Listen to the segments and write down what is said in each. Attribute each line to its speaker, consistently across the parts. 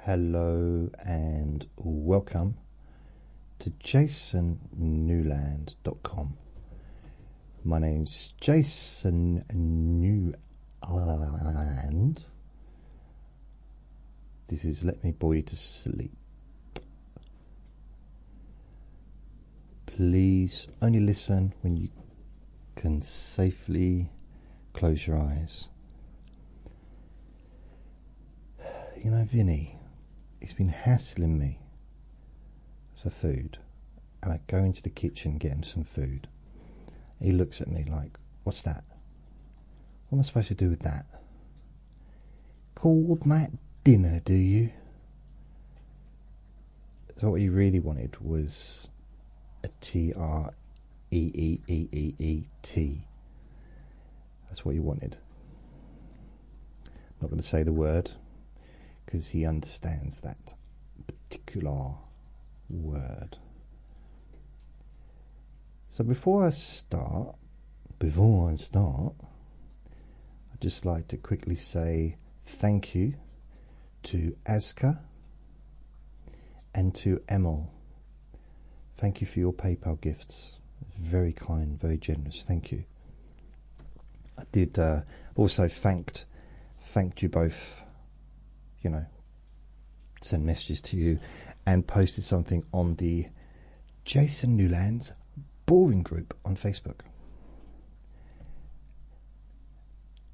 Speaker 1: Hello and welcome to jasonnewland.com. My name's Jason Newland. This is Let Me Bore You to Sleep. Please only listen when you can safely close your eyes. You know, Vinny, he's been hassling me for food, and I go into the kitchen and get him some food. He looks at me like, what's that? What am I supposed to do with that? Call that dinner, do you? So what he really wanted was a T-R-E-E-E-E-E-T. That's what he wanted. I'm not going to say the word, because he understands that particular word. So before I start, I'd just like to quickly say thank you to Aska and to Emil. Thank you for your PayPal gifts. Very kind, very generous. Thank you. I did also thanked you both. You know, send messages to you and posted something on the Jason Newland's boring group on Facebook.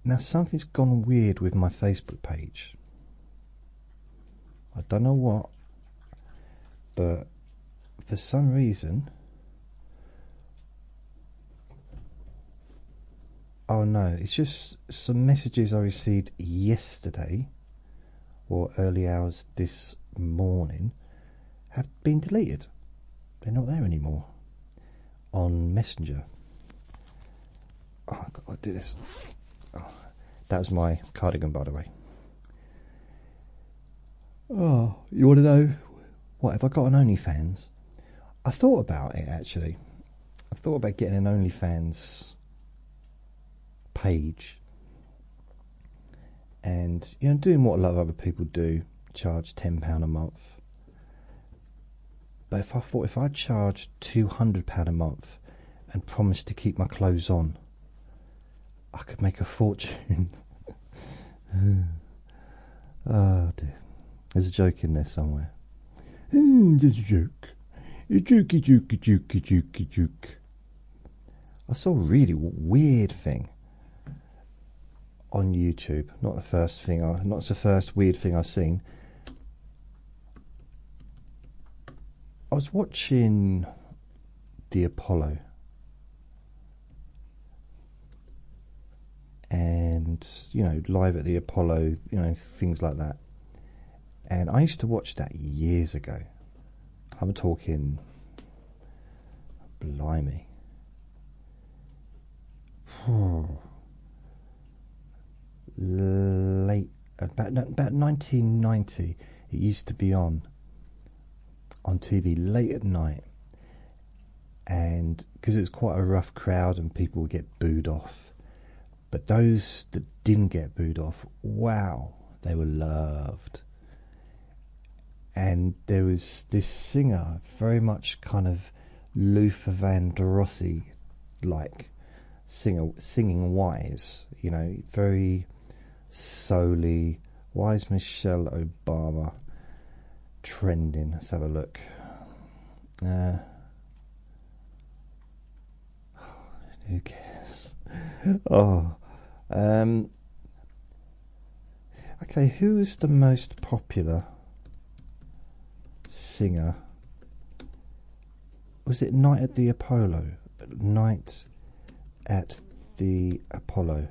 Speaker 1: Now something's gone weird with my Facebook page. I don't know what, but for some reason, oh no, it's just some messages I received yesterday or early hours this morning have been deleted. They're not there anymore on Messenger. Oh, I've got to do this. Oh, that was my cardigan, by the way. Oh, you want to know what? Have I got an OnlyFans? I thought about it actually. I thought about getting an OnlyFans page. And, you know, doing what a lot of other people do, charge £10 a month. But if I charged £200 a month and promised to keep my clothes on, I could make a fortune. Oh dear. There's a joke in there somewhere. There's a joke. A jokey joke. I saw a really weird thing on YouTube. Not the first weird thing I've seen. I was watching the Apollo, and you know, live at the Apollo, you know, things like that. And I used to watch that years ago. I'm talking, blimey. Late about 1990, it used to be on TV late at night, and because it was quite a rough crowd and people would get booed off, but those that didn't get booed off, wow, they were loved. And there was this singer, very much kind of Luther Vandross like singer, singing Wise, you know, very soul-y. Why is Michelle Obama trending? Let's have a look. Who cares? Okay, who's the most popular singer? Was it Night at the Apollo? Night at the Apollo.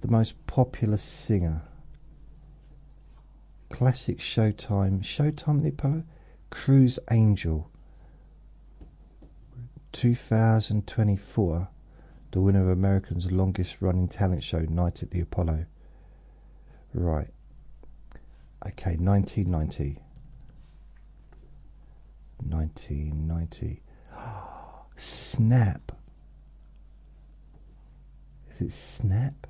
Speaker 1: The most popular singer. Classic Showtime at the Apollo. Cruise Angel. 2024. The winner of America's longest running talent show, Night at the Apollo. Right. Okay, 1990. 1990. Snap. Is it Snap?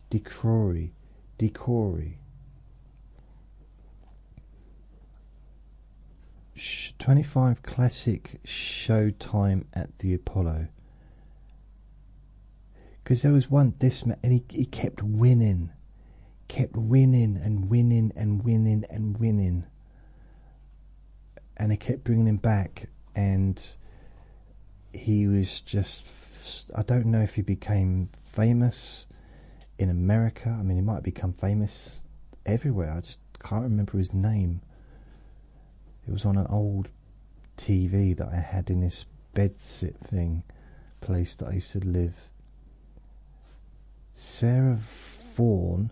Speaker 1: DeCrory. Decory. 25 classic showtime at the Apollo. Because there was one, this man, and he kept winning. Kept winning and winning and winning and winning. And they kept bringing him back. And he was just, I don't know if he became famous in America. I mean, he might become famous everywhere. I just can't remember his name. It was on an old TV that I had in this bedsit thing place that I used to live. Sarah Vaughan,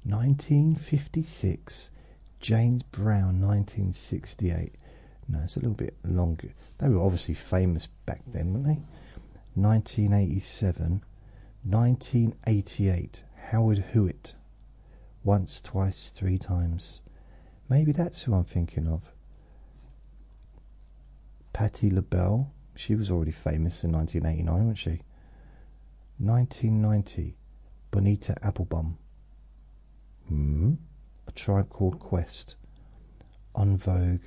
Speaker 1: 1956. James Brown, 1968. No, it's a little bit longer. They were obviously famous back then, weren't they? 1987. 1988. Howard Hewitt. Once, twice, three times. Maybe that's who I'm thinking of. Patti LaBelle. She was already famous in 1989, wasn't she? 1990. Bonita Applebum. A Tribe Called Quest. On Vogue.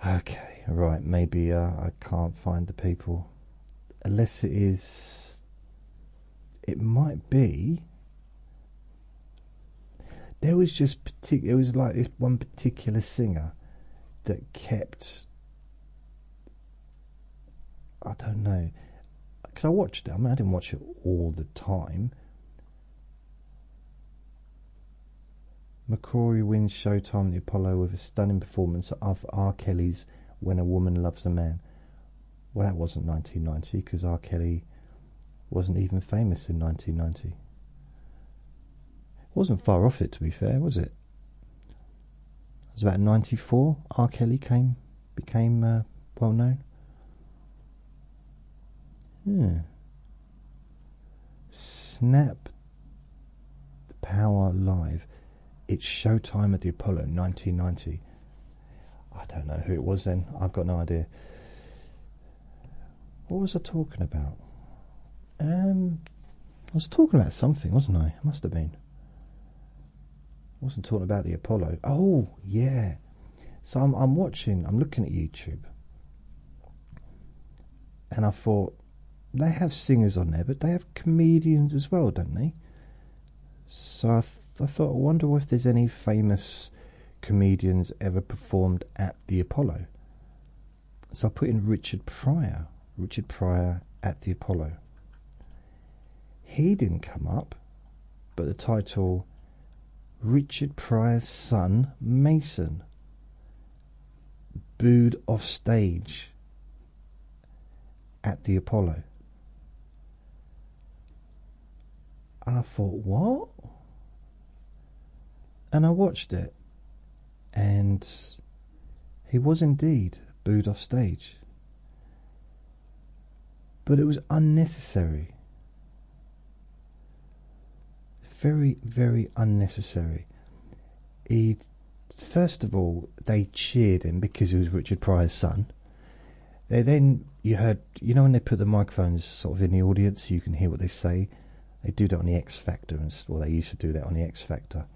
Speaker 1: Okay, right, maybe I can't find the people. Unless it is... It might be... There was just it was like this one particular singer that kept, I don't know, because I watched it. I mean, I didn't watch it all the time. McCrory wins Showtime at the Apollo with a stunning performance of R. Kelly's "When a Woman Loves a Man." Well, that wasn't 1990 because R. Kelly wasn't even famous in 1990. Wasn't far off it, to be fair, was it? It was about 94. R. Kelly became well known. Snap the Power Live. It's Showtime at the Apollo, 1990. I don't know who it was then. I've got no idea. What was I talking about? I was talking about something, wasn't I? Must have been. I wasn't talking about the Apollo. Oh, yeah. So I'm looking at YouTube. And I thought, they have singers on there, but they have comedians as well, don't they? So I thought, I wonder if there's any famous comedians ever performed at the Apollo. So I put in Richard Pryor at the Apollo. He didn't come up, but the title... Richard Pryor's son, Mason, booed off stage at the Apollo. And I thought, what? And I watched it, and he was indeed booed off stage. But it was unnecessary. Very, very unnecessary. First of all, they cheered him because he was Richard Pryor's son. You heard, when they put the microphones sort of in the audience, so you can hear what they say. They do that on the X Factor, they used to do that on the X Factor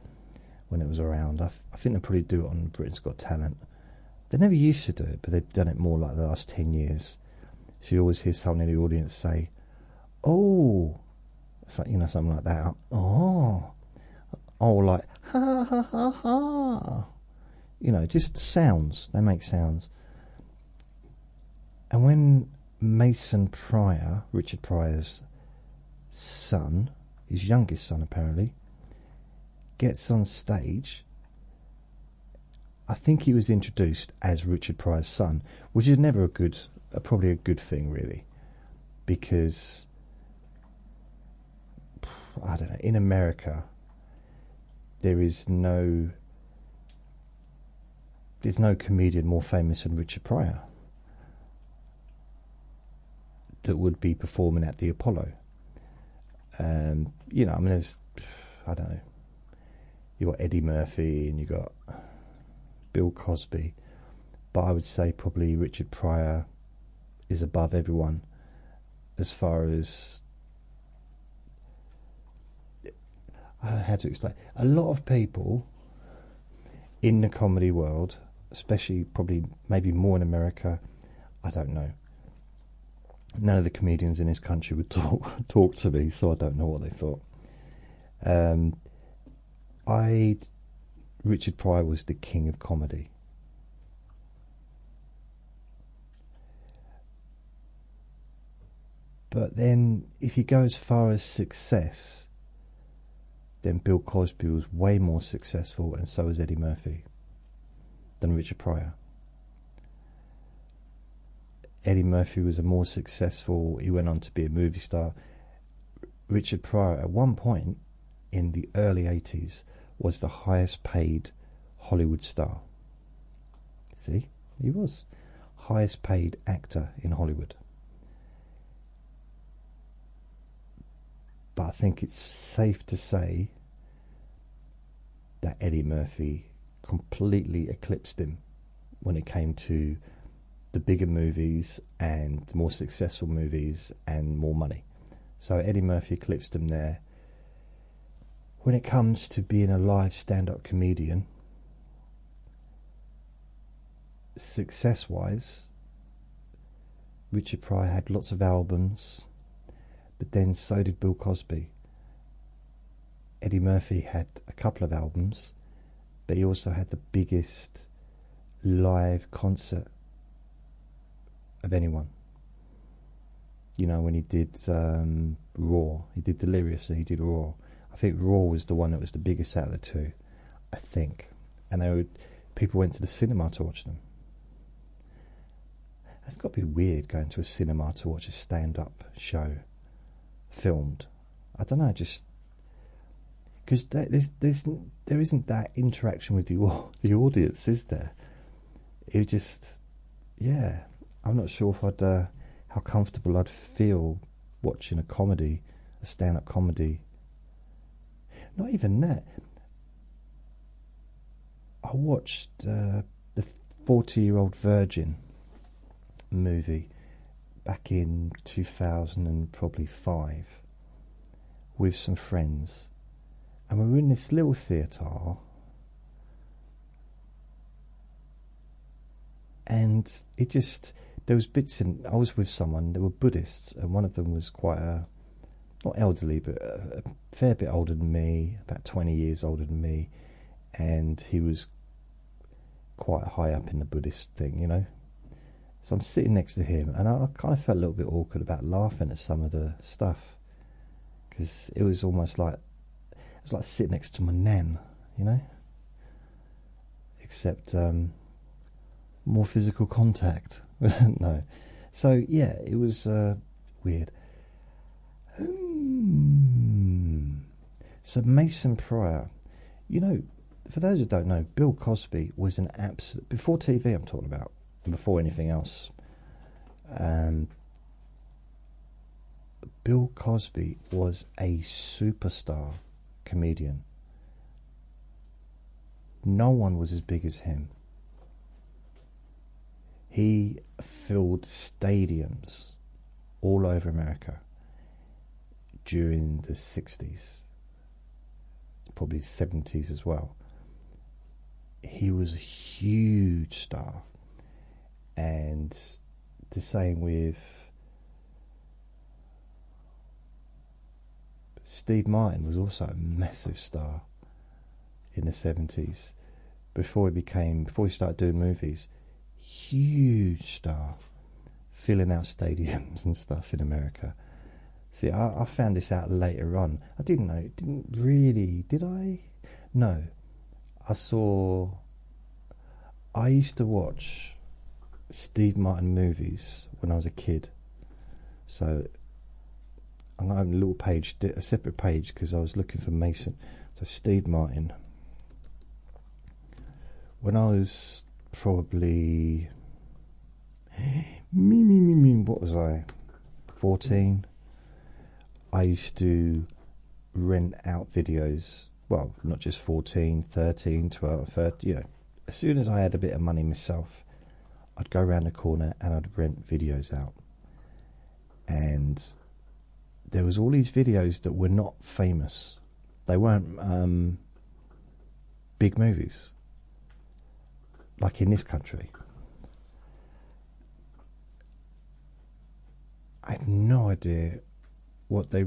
Speaker 1: when it was around. I think they probably do it on Britain's Got Talent. They never used to do it, but they've done it more like the last 10 years. So you always hear someone in the audience say, "Oh." So, something like that. Oh, like ha ha ha ha. Just sounds. They make sounds. And when Mason Pryor, Richard Pryor's son, his youngest son apparently, gets on stage, I think he was introduced as Richard Pryor's son, which is never probably a good thing, really, because I don't know, in America there's no comedian more famous than Richard Pryor that would be performing at the Apollo. There's, I don't know, you got Eddie Murphy and you got Bill Cosby, but I would say probably Richard Pryor is above everyone as far as I don't know how to explain. A lot of people in the comedy world, especially probably maybe more in America, I don't know. None of the comedians in this country would talk to me, so I don't know what they thought. Richard Pryor was the king of comedy. But then, if you go as far as success, then Bill Cosby was way more successful, and so was Eddie Murphy, than Richard Pryor. Eddie Murphy was a more successful, he went on to be a movie star. Richard Pryor, at one point in the early 80s, was the highest paid Hollywood star. See, he was highest paid actor in Hollywood. But I think it's safe to say that Eddie Murphy completely eclipsed him when it came to the bigger movies and the more successful movies and more money. So Eddie Murphy eclipsed him there. When it comes to being a live stand-up comedian, success-wise, Richard Pryor had lots of albums, but then so did Bill Cosby. Eddie Murphy had a couple of albums, but he also had the biggest live concert of anyone. You know, when he did Raw, he did Delirious and he did Raw. I think Raw was the one that was the biggest out of the two, I think. And people went to the cinema to watch them. It's got to be weird going to a cinema to watch a stand-up show filmed. I don't know, just because there isn't that interaction with the audience, is there? It just, yeah, I'm not sure if how comfortable I'd feel watching a stand-up comedy. Not even that. I watched the 40-Year-Old Virgin movie back in 2005 with some friends, and we were in this little theatre, and it just, there was bits in, I was with someone, they were Buddhists, and one of them was quite not elderly, but a fair bit older than me, about 20 years older than me, and he was quite high up in the Buddhist thing, you know. So I'm sitting next to him, and I kind of felt a little bit awkward about laughing at some of the stuff, because it was almost like, it was like sitting next to my nan, you know, except more physical contact. No. So yeah, it was weird. So Mason Pryor, you know, for those who don't know, Bill Cosby was an absolute, before TV I'm talking about, and before anything else, Bill Cosby was a superstar comedian. No one was as big as him. He filled stadiums all over America during the 60s, probably 70s as well. He was a huge star, and the same with Steve Martin, was also a massive star in the 70s before he started doing movies. Huge star, filling out stadiums and stuff in America. See, I found this out later on. I didn't know. Didn't really, did I? No. I used to watch Steve Martin movies when I was a kid. So I'm going to open a little page, a separate page, because I was looking for Mason. So Steve Martin. When I was probably, what was I? 14. I used to rent out videos. Well, not just 14, 13, 12, 13, you know. As soon as I had a bit of money myself, I'd go around the corner and I'd rent videos out. And there was all these videos that were not famous. They weren't big movies like in this country. I had no idea what they, I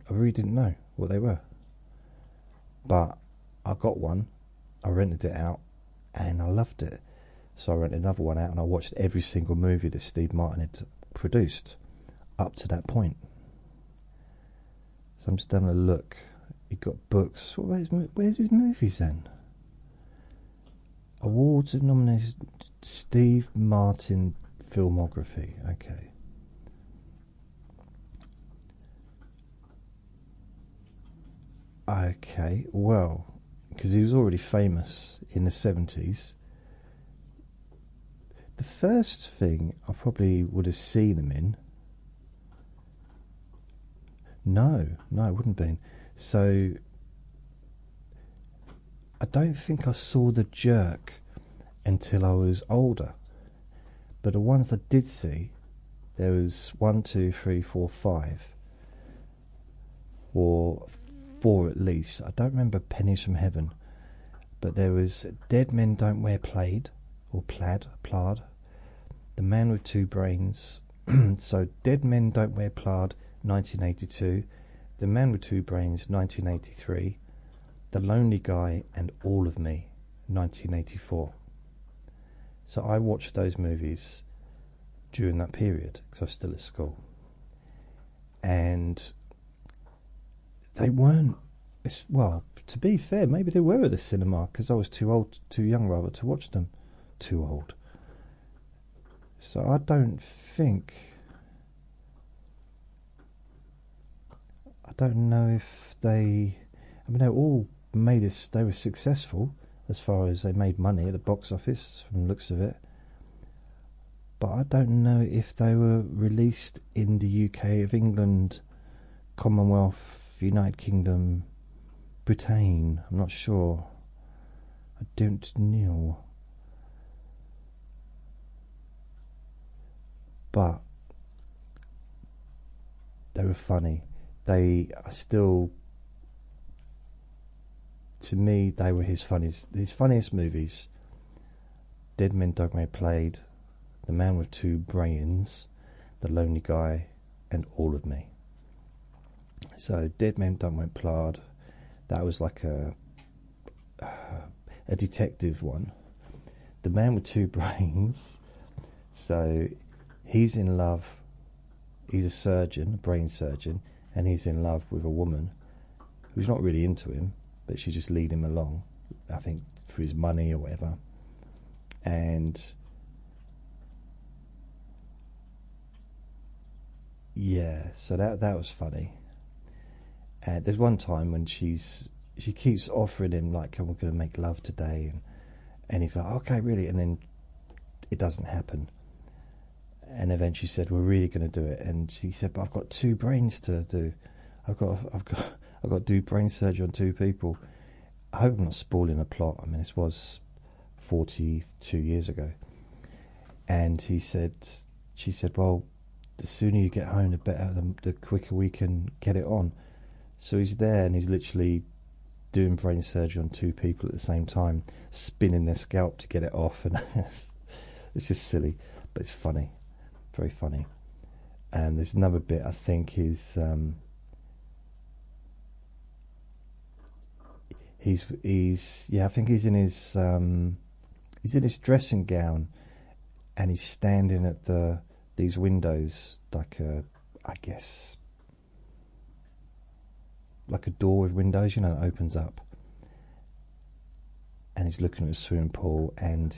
Speaker 1: really didn't know what they were. But I got one, I rented it out, and I loved it. So I rented another one out, and I watched every single movie that Steve Martin had produced up to that point. So I'm just having a look. He got books. Where's his movies then? Awards and nominations. Steve Martin filmography. Okay. Okay, well, because he was already famous in the 70s. The first thing I probably would have seen him in. No, it wouldn't have been. So, I don't think I saw The Jerk until I was older. But the ones I did see, there was 1, 2, 3, 4, 5, or 4 at least. I don't remember Pennies from Heaven, but there was Dead Men Don't Wear Plaid, or Plaid, The Man with Two Brains. So Dead Men Don't Wear Plaid, 1982, The Man with Two Brains, 1983, The Lonely Guy and All of Me, 1984. So I watched those movies during that period because I was still at school, and they weren't, well, to be fair, maybe they were at the cinema because I was too young rather, to watch them. Too old. So I don't know if they, they all they were successful as far as they made money at the box office from the looks of it. But I don't know if they were released in the UK of England, Commonwealth, United Kingdom, Britain. I'm not sure. I don't know. But they were funny. They are still, to me, they were his funniest movies. Dead Men Don't Wear Plaid, The Man with Two Brains, The Lonely Guy, and All of Me. So Dead Men Don't Wear Plaid, that was like a detective one. The Man with Two Brains, so he's in love, he's a surgeon, a brain surgeon, and he's in love with a woman who's not really into him, but she just lead him along, I think for his money or whatever. And yeah, so that was funny. And there's one time when she keeps offering him, like, we're going to make love today, and he's like, okay, really, and then it doesn't happen. And eventually she said, we're really going to do it. And he said, but I've got 2 brains to do. I've got to do brain surgery on 2 people. I hope I'm not spoiling the plot. I mean, this was 42 years ago. And she said, well, the sooner you get home, the better, the quicker we can get it on. So he's there, and he's literally doing brain surgery on 2 people at the same time, spinning their scalp to get it off. And it's just silly, but it's funny. Very funny. And there's another bit I think is I think he's in his dressing gown, and he's standing at these windows, like I guess like a door with windows, that opens up, and he's looking at the swimming pool, and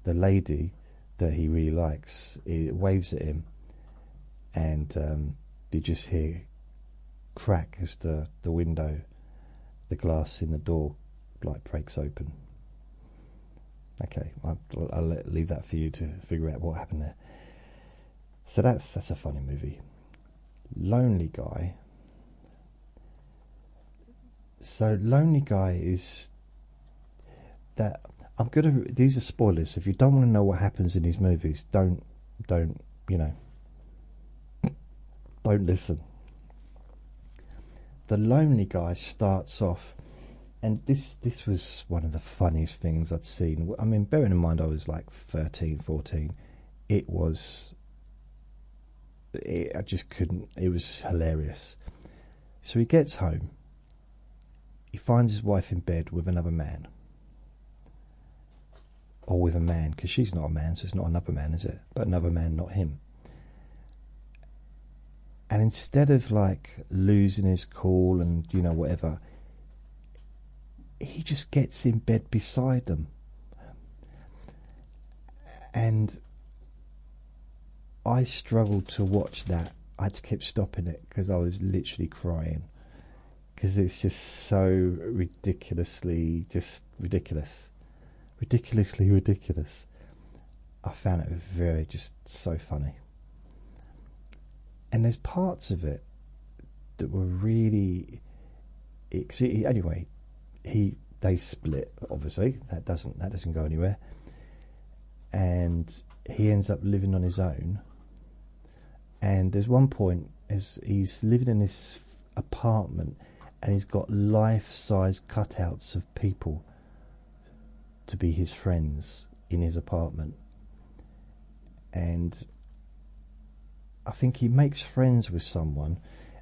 Speaker 1: the lady that he really likes, it waves at him, and you just hear crack as the window, the glass in the door, like, breaks open. Okay, I'll leave that for you to figure out what happened there. So that's a funny movie. Lonely Guy. So Lonely Guy is that. These are spoilers. If you don't want to know what happens in these movies, don't listen. the lonely guy starts off, and this was one of the funniest things I'd seen. I mean, bearing in mind I was like 13, 14, I just couldn't, it was hilarious. So he gets home, he finds his wife in bed with another man. Or with a man, because she's not a man, so it's not another man, is it? But another man, not him. And instead of like losing his cool and, you know, whatever, he just gets in bed beside them. And I struggled to watch that. I had to keep stopping it because I was literally crying. Because it's just so ridiculously, just ridiculous. Ridiculously ridiculous. I found it very, just so funny. And there's parts of it that were really... Anyway, they split, obviously. That doesn't go anywhere. And he ends up living on his own. And there's one point as he's living in this apartment, and he's got life-size cutouts of people to be his friends in his apartment. And I think he makes friends with someone.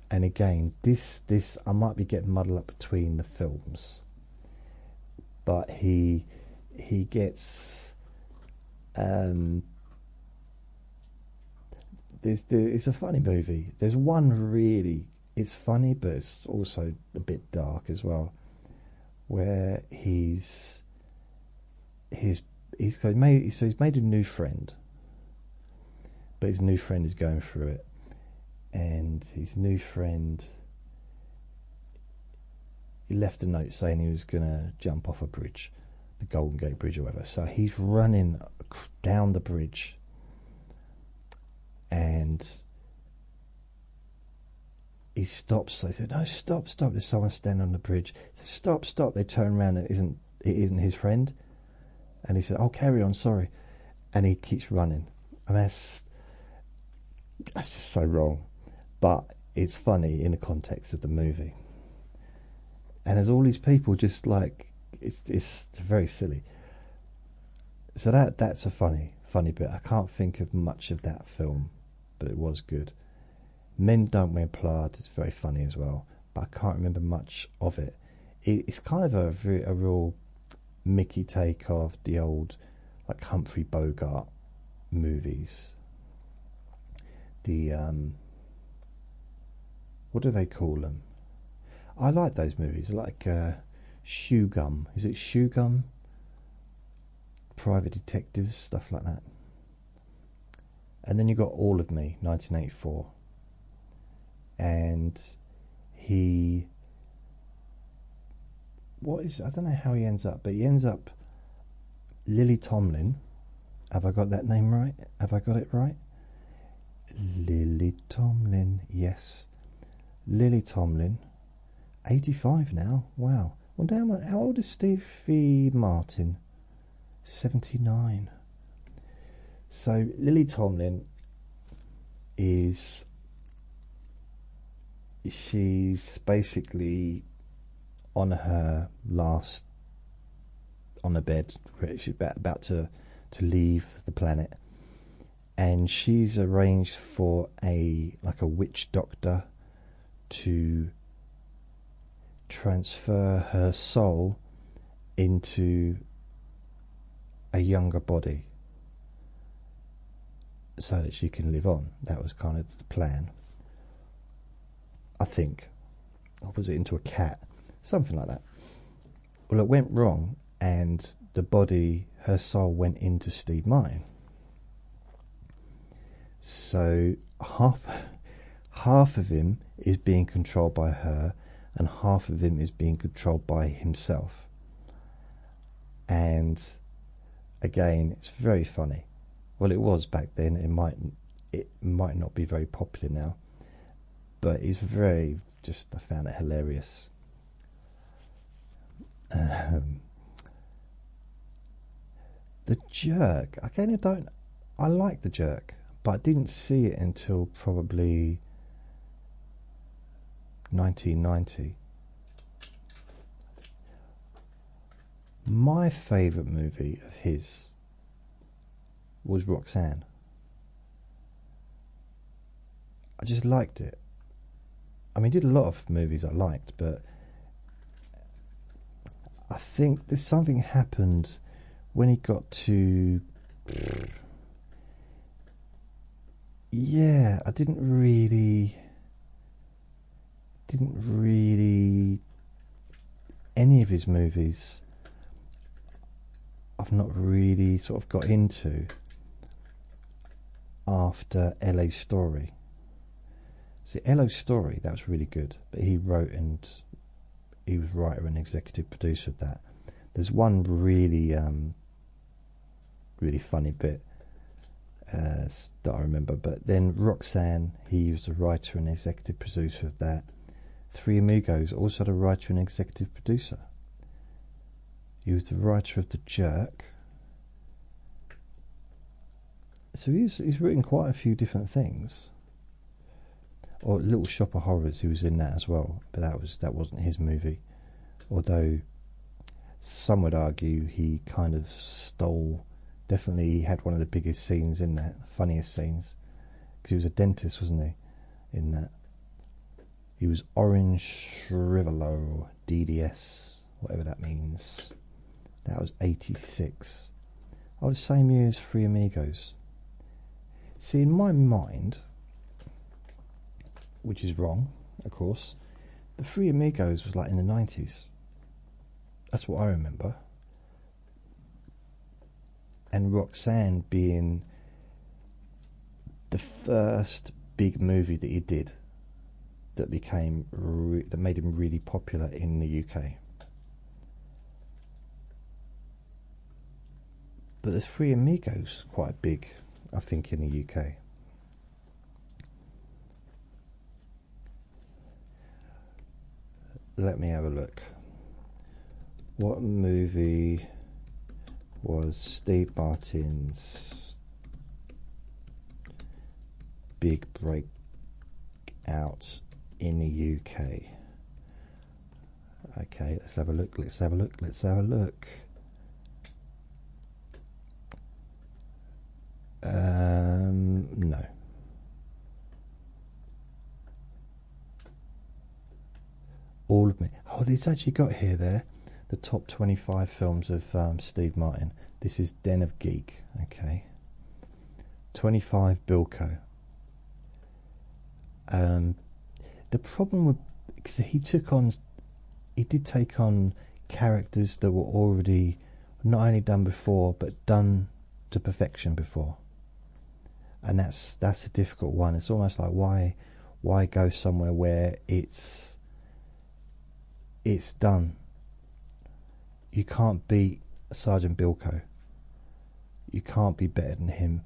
Speaker 1: And again, this I might be getting muddled up between the films, but he gets it's a funny movie. There's one really, it's funny, but it's also a bit dark as well, where he's made a new friend, but his new friend is going through it, and his new friend, he left a note saying he was gonna jump off a bridge, the Golden Gate Bridge or whatever. So he's running down the bridge, and he stops. They said, "No, stop!" There's someone standing on the bridge. He said, "Stop!" They turn around, and it isn't his friend. And he said, "Oh, carry on, sorry." And he keeps running. And that's just so wrong, but it's funny in the context of the movie. And there's all these people just like, it's very silly. So that's a funny bit. I can't think of much of that film, but it was good. Men Don't Wear Plaid is very funny as well, but I can't remember much of it. It's kind of a real Mickey take of the old like Humphrey Bogart movies. The what do they call them? I like those movies, like Shoe Gum. Is it Shoe Gum? Private Detectives, stuff like that. And then you got All of Me, 1984. And I don't know how he ends up, but he ends up Lily Tomlin. Have I got that name right? Have I got it right? Lily Tomlin, yes. Lily Tomlin, 85 now. Wow. Well, damn, how old is Stevie Martin? 79. So Lily Tomlin she's basically on the bed. She's about to leave the planet, and she's arranged for a witch doctor to transfer her soul into a younger body so that she can live on. That was kind of the plan, I think. Or was it into a cat? Something like that. Well, it went wrong, and the body, her soul, went into Steve Martin. So half of him is being controlled by her, and half of him is being controlled by himself. And again, it's very funny. Well, it was back then. It might not be very popular now, but it's I found it hilarious. The Jerk. Again, I like The Jerk, but I didn't see it until probably 1990. My favourite movie of his was Roxanne. I just liked it. I mean, he did a lot of movies I liked, but I think there's something happened when he got to... Yeah, I didn't really... Any of his movies I've not really sort of got into after LA Story. See, LA Story, that was really good, but he wrote and he was writer and executive producer of that. There's one really really funny bit that I remember, but then Roxanne, he was the writer and executive producer of that. Three Amigos, also the writer and executive producer. He was the writer of The Jerk. So he's written quite a few different things. Or Little Shop of Horrors, he was in that as well, but that wasn't his movie. Although some would argue he kind of stole. Definitely, he had one of the biggest scenes in that, funniest scenes, because he was a dentist, wasn't he? In that, he was Orange Shrivelo, DDS, whatever that means. That was 86. Oh, the same year as Three Amigos. See, in my mind, which is wrong, of course, the Three Amigos was like in the 90s. That's what I remember. And Roxanne being the first big movie that he did that became that made him really popular in the UK. But the Three Amigos quite big, I think, in the UK. Let me have a look. What movie was Steve Martin's big break out in the UK? Okay, let's have a look. No. All of me. Oh, it's actually got here there the top 25 films of Steve Martin. This is Den of Geek. Okay. 25 Bilko. The problem with, because he did take on characters that were already not only done before but done to perfection before, and that's a difficult one. It's almost like why go somewhere where it's done. You can't beat Sergeant Bilko. You can't be better than him.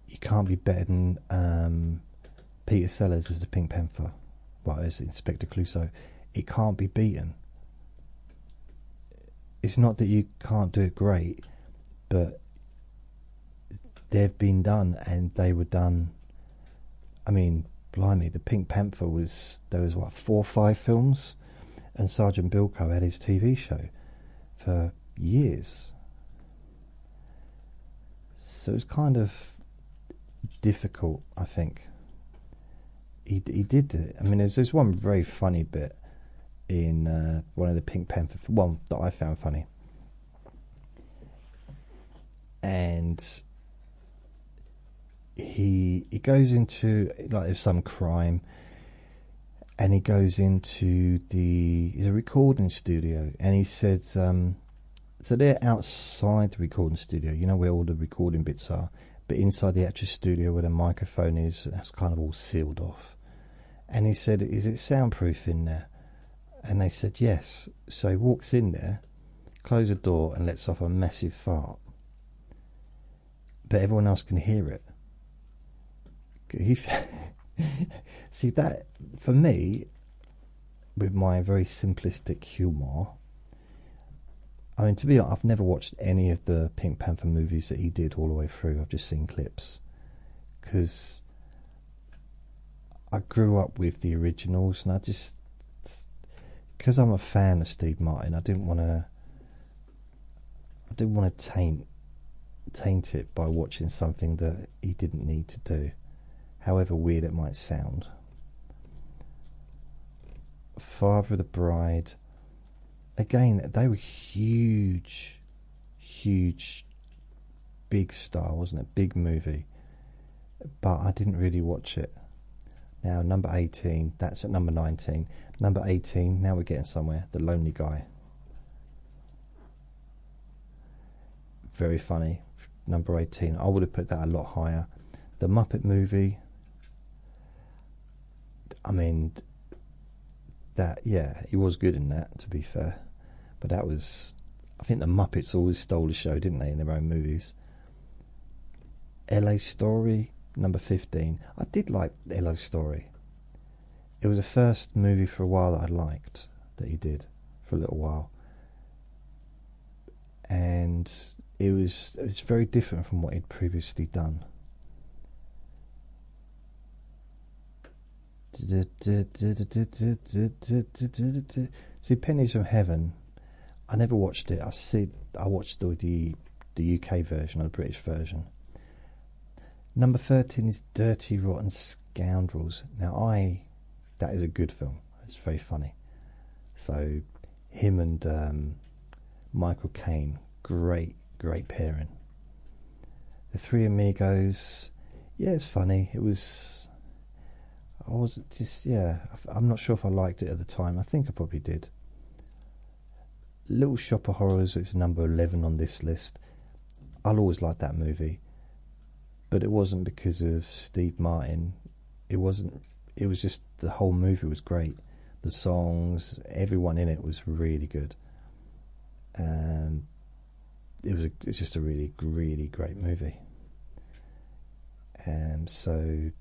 Speaker 1: You can't be better than Peter Sellers as the Pink Panther, well, as Inspector Clouseau. It can't be beaten. It's not that you can't do it great, but they've been done, and they were done. I mean, blimey, the Pink Panther there was what, 4 or 5 films, and Sergeant Bilko had his TV show for years. So it's kind of difficult, I think. He did it. I mean, there's one very funny bit in one of the Pink Panther, one that I found funny, and he goes into, like, there's some crime, and he goes into he's a recording studio, and he said, so they're outside the recording studio, you know, where all the recording bits are, but inside the actual studio where the microphone is, that's kind of all sealed off. And he said, is it soundproof in there? And they said yes. So he walks in there, closes the door, and lets off a massive fart, but everyone else can hear it. See, that, for me, with my very simplistic humour, I mean, to be honest, I've never watched any of the Pink Panther movies that he did all the way through. I've just seen clips, because I grew up with the originals, and because I'm a fan of Steve Martin, I didn't want to taint it by watching something that he didn't need to do, however weird it might sound. Father of the Bride, again, they were huge, big star, wasn't it? Big movie, but I didn't really watch it. Now, number 18, that's at number 19. Number 18, now we're getting somewhere. The Lonely Guy. Very funny. Number 18, I would have put that a lot higher. The Muppet Movie, I mean, that, yeah, he was good in that, to be fair. But that was, I think the Muppets always stole the show, didn't they, in their own movies. LA Story, number 15. I did like LA Story. It was the first movie for a while that I liked, that he did, for a little while. And it was very different from what he'd previously done. See, Pennies from Heaven, I never watched it. I watched the UK version, or the British version. Number 13 is Dirty Rotten Scoundrels. Now, that is a good film. It's very funny. So, him and Michael Caine, great pairing. The Three Amigos, yeah, it's funny. I'm not sure if I liked it at the time. I think I probably did. Little Shop of Horrors, which is number 11 on this list. I'll always like that movie. But it wasn't because of Steve Martin. It was just, the whole movie was great. The songs, everyone in it was really good. And it's just a really great movie. So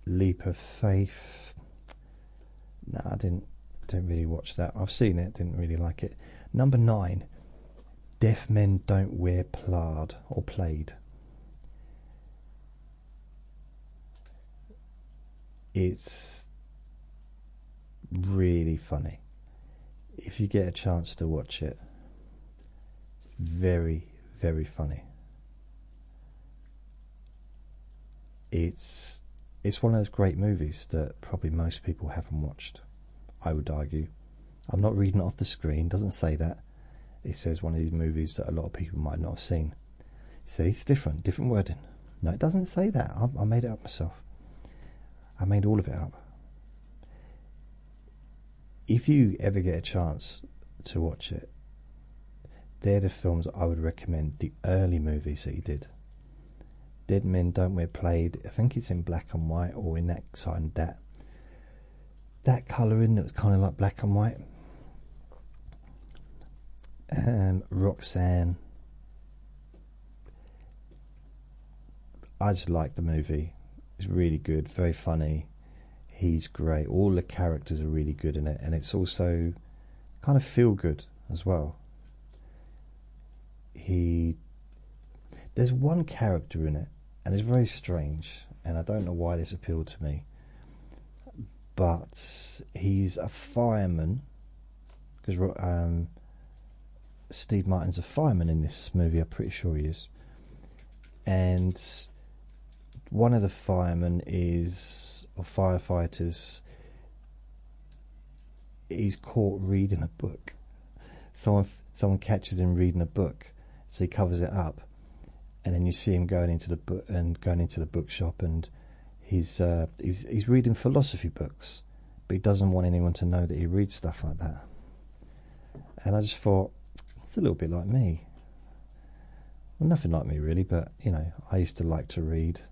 Speaker 1: Leap of Faith, no, I didn't really watch that. I've seen it, didn't really like it. Number 9, Deaf Men Don't Wear Plaid or Plaid. It's really funny. If you get a chance to watch it, very funny. It's one of those great movies that probably most people haven't watched, I would argue. I'm not reading it off the screen, doesn't say that. It says one of these movies that a lot of people might not have seen. See, it's different wording. No, it doesn't say that. I made it up myself. I made all of it up. If you ever get a chance to watch it, they're the films I would recommend, the early movies that he did. Dead Men Don't Wear Plaid, I think it's in black and white, or in that side, that colouring that was kind of like black and white. Roxanne, I just like the movie. It's really good, very funny. He's great. All the characters are really good in it, and it's also kind of feel good as well. There's one character in it, and it's very strange, and I don't know why this appealed to me, but he's a fireman, because Steve Martin's a fireman in this movie, I'm pretty sure he is, and one of the firemen or firefighters, he's caught reading a book. Someone catches him reading a book, so he covers it up, and then you see him going into the bookshop, and he's reading philosophy books, but he doesn't want anyone to know that he reads stuff like that. And I just thought, it's a little bit like me. Well, nothing like me really, but I used to like to read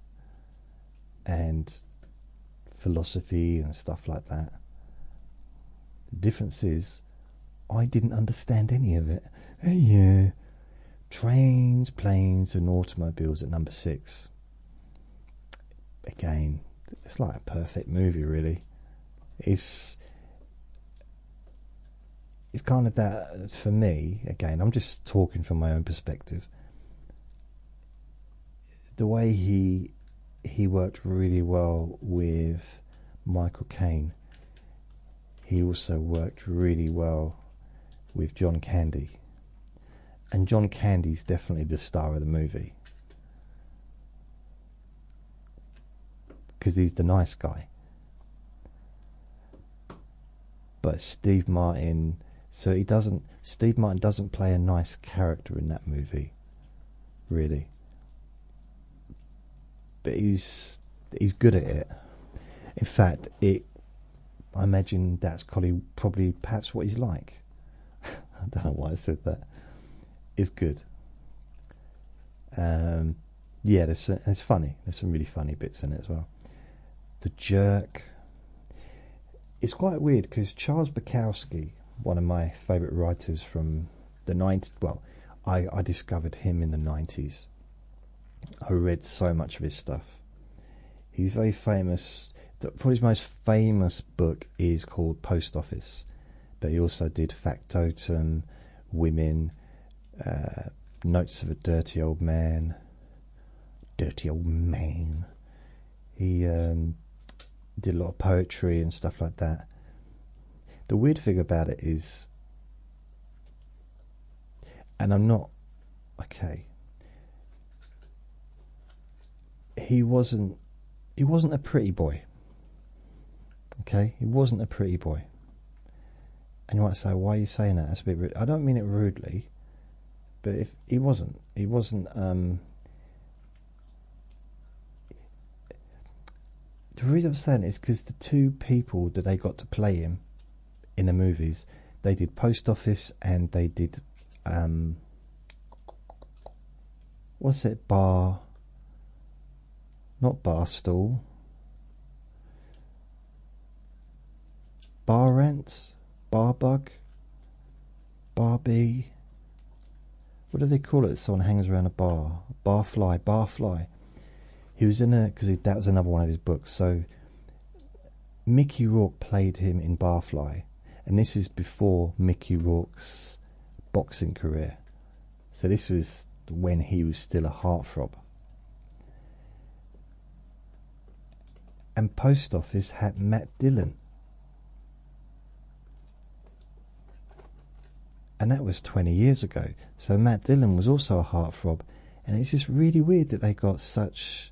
Speaker 1: and philosophy and stuff like that. The difference is I didn't understand any of it. Yeah. Trains, Planes and Automobiles at number 6. Again, it's like a perfect movie, really. It's kind of that, for me, again, I'm just talking from my own perspective. The way he worked really well with Michael Caine. he also worked really well with John Candy. And John Candy's definitely the star of the movie, because he's the nice guy. But Steve Martin doesn't play a nice character in that movie, really. But he's good at it. In fact, I imagine that's probably perhaps what he's like. I don't know why I said that. It's good. Yeah, it's funny. There's some really funny bits in it as well. The Jerk. It's quite weird because Charles Bukowski, one of my favourite writers from the 90s, well, I discovered him in the 90s. I read so much of his stuff. He's very famous. Probably his most famous book is called Post Office, but he also did Factotum, Women, Notes of a Dirty Old Man. He did a lot of poetry and stuff like that. The weird thing about it is, and I'm not okay, he wasn't a pretty boy. Okay, he wasn't a pretty boy. And you might say, why are you saying that? That's a bit rude. I don't mean it rudely, but if he wasn't the reason I'm saying it is because the two people that they got to play him in the movies, they did Post Office and they did what's it, not Barstool, Bar Rent, Barbug, Barbie, what do they call it? Someone hangs around a bar. Barfly. He was in because that was another one of his books. So Mickey Rourke played him in Barfly, and this is before Mickey Rourke's boxing career. So this was when he was still a heartthrob. And Post Office had Matt Dillon. And that was 20 years ago. So Matt Dillon was also a heartthrob. And it's just really weird that they got such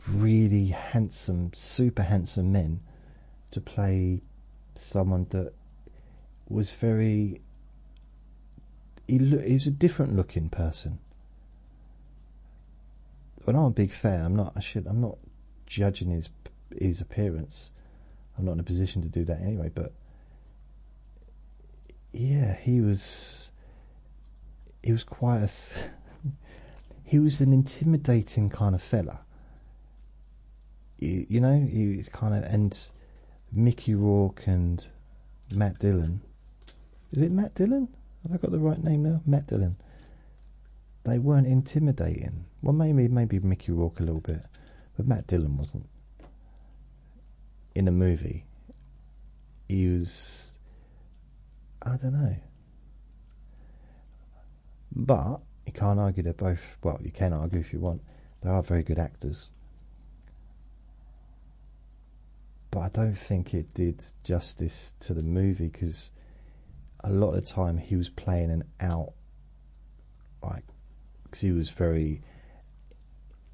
Speaker 1: really handsome, super handsome men to play someone that was he was a different looking person. Well, I'm a big fan. I'm not judging his appearance. I'm not in a position to do that anyway, but yeah, he was quite he was an intimidating kind of fella. You know, he was kind of, and Mickey Rourke and Matt Dillon. Is it Matt Dillon? Have I got the right name now? Matt Dillon. They weren't intimidating. Well, maybe Mickey Rourke a little bit, but Matt Dillon wasn't. In the movie, he was, I don't know. But you can't argue they're both, well, you can argue if you want. They are very good actors. But I don't think it did justice to the movie, because a lot of the time he was playing an out, like, because he was very,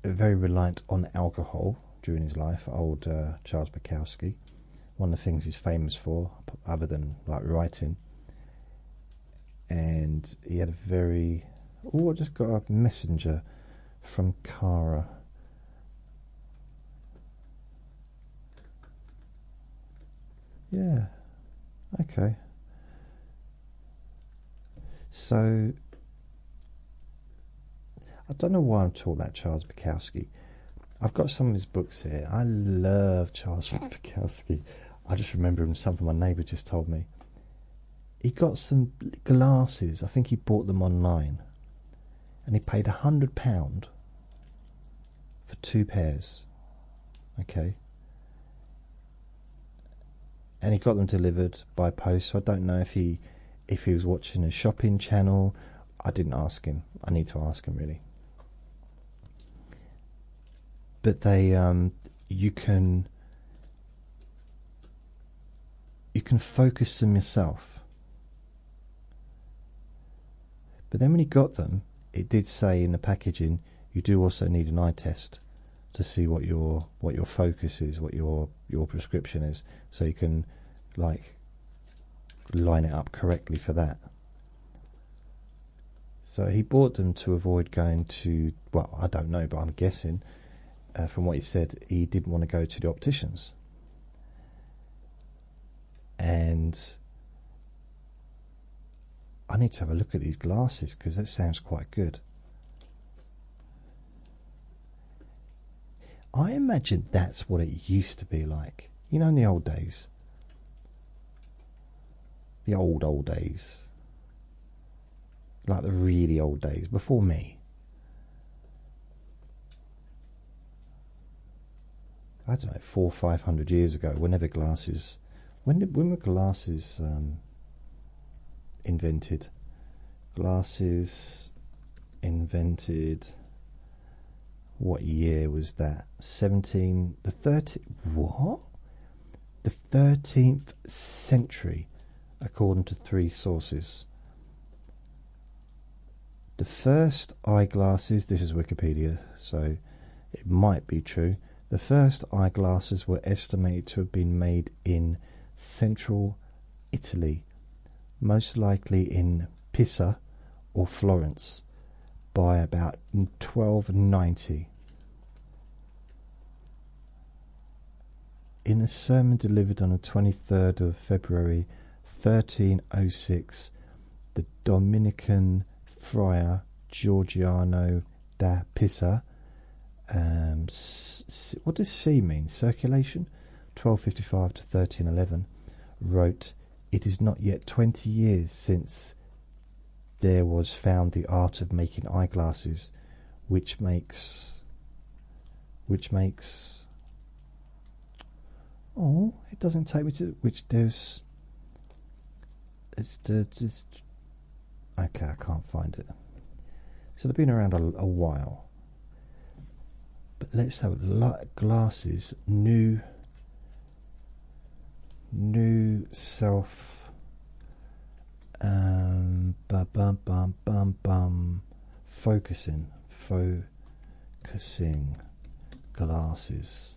Speaker 1: very reliant on alcohol during his life. Old Charles Bukowski, one of the things he's famous for, other than like writing. And he had a very, I just got a messenger from Cara. Yeah, okay. So I don't know why I'm talking about Charles Bukowski. I've got some of his books here. I love Charles Bukowski. I just remember him, something my neighbour just told me. He got some glasses. I think he bought them online, and he paid £100 for 2 pairs. Okay. And he got them delivered by post. So I don't know if he was watching a shopping channel. I didn't ask him. I need to ask him, really. But they, you can you can focus them yourself. But then when he got them, it did say in the packaging, you do also need an eye test to see what your focus is, what your prescription is, so you can like line it up correctly for that. So he bought them to avoid going to, well, I don't know, but I'm guessing from what he said, he didn't want to go to the opticians. And I need to have a look at these glasses because that sounds quite good. I imagine that's what it used to be like. You know, in the old days. The old days. Like the really old days, before me. I don't know, 400 or 500 years ago, whenever glasses... When were glasses invented? Glasses invented... What year was that? The 13th century, according to 3 sources. The first eyeglasses, this is Wikipedia, so it might be true. The first eyeglasses were estimated to have been made in central Italy, most likely in Pisa or Florence, by about 1290. In a sermon delivered on the 23rd of February 1306, the Dominican friar Giorgiano da Pisa, what does C mean? Circulation? 1255 to 1311, wrote, "It is not yet 20 years since there was found the art of making eyeglasses, which makes oh, it doesn't take me to which there's okay, I can't find it. So they've been around a while. But let's have glasses, new self focusing glasses.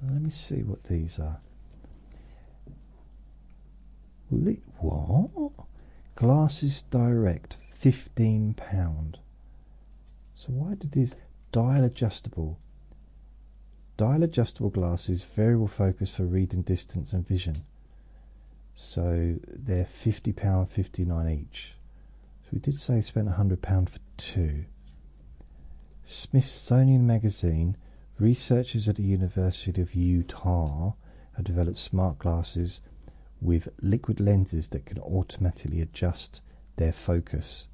Speaker 1: Let me see what these are. What? Glasses Direct, £15. So why did these dial adjustable glasses, variable focus for reading distance and vision? So they're £50, 59 each. So we did say he spent £100 for 2. Smithsonian Magazine, researchers at the University of Utah have developed smart glasses with liquid lenses that can automatically adjust their focus.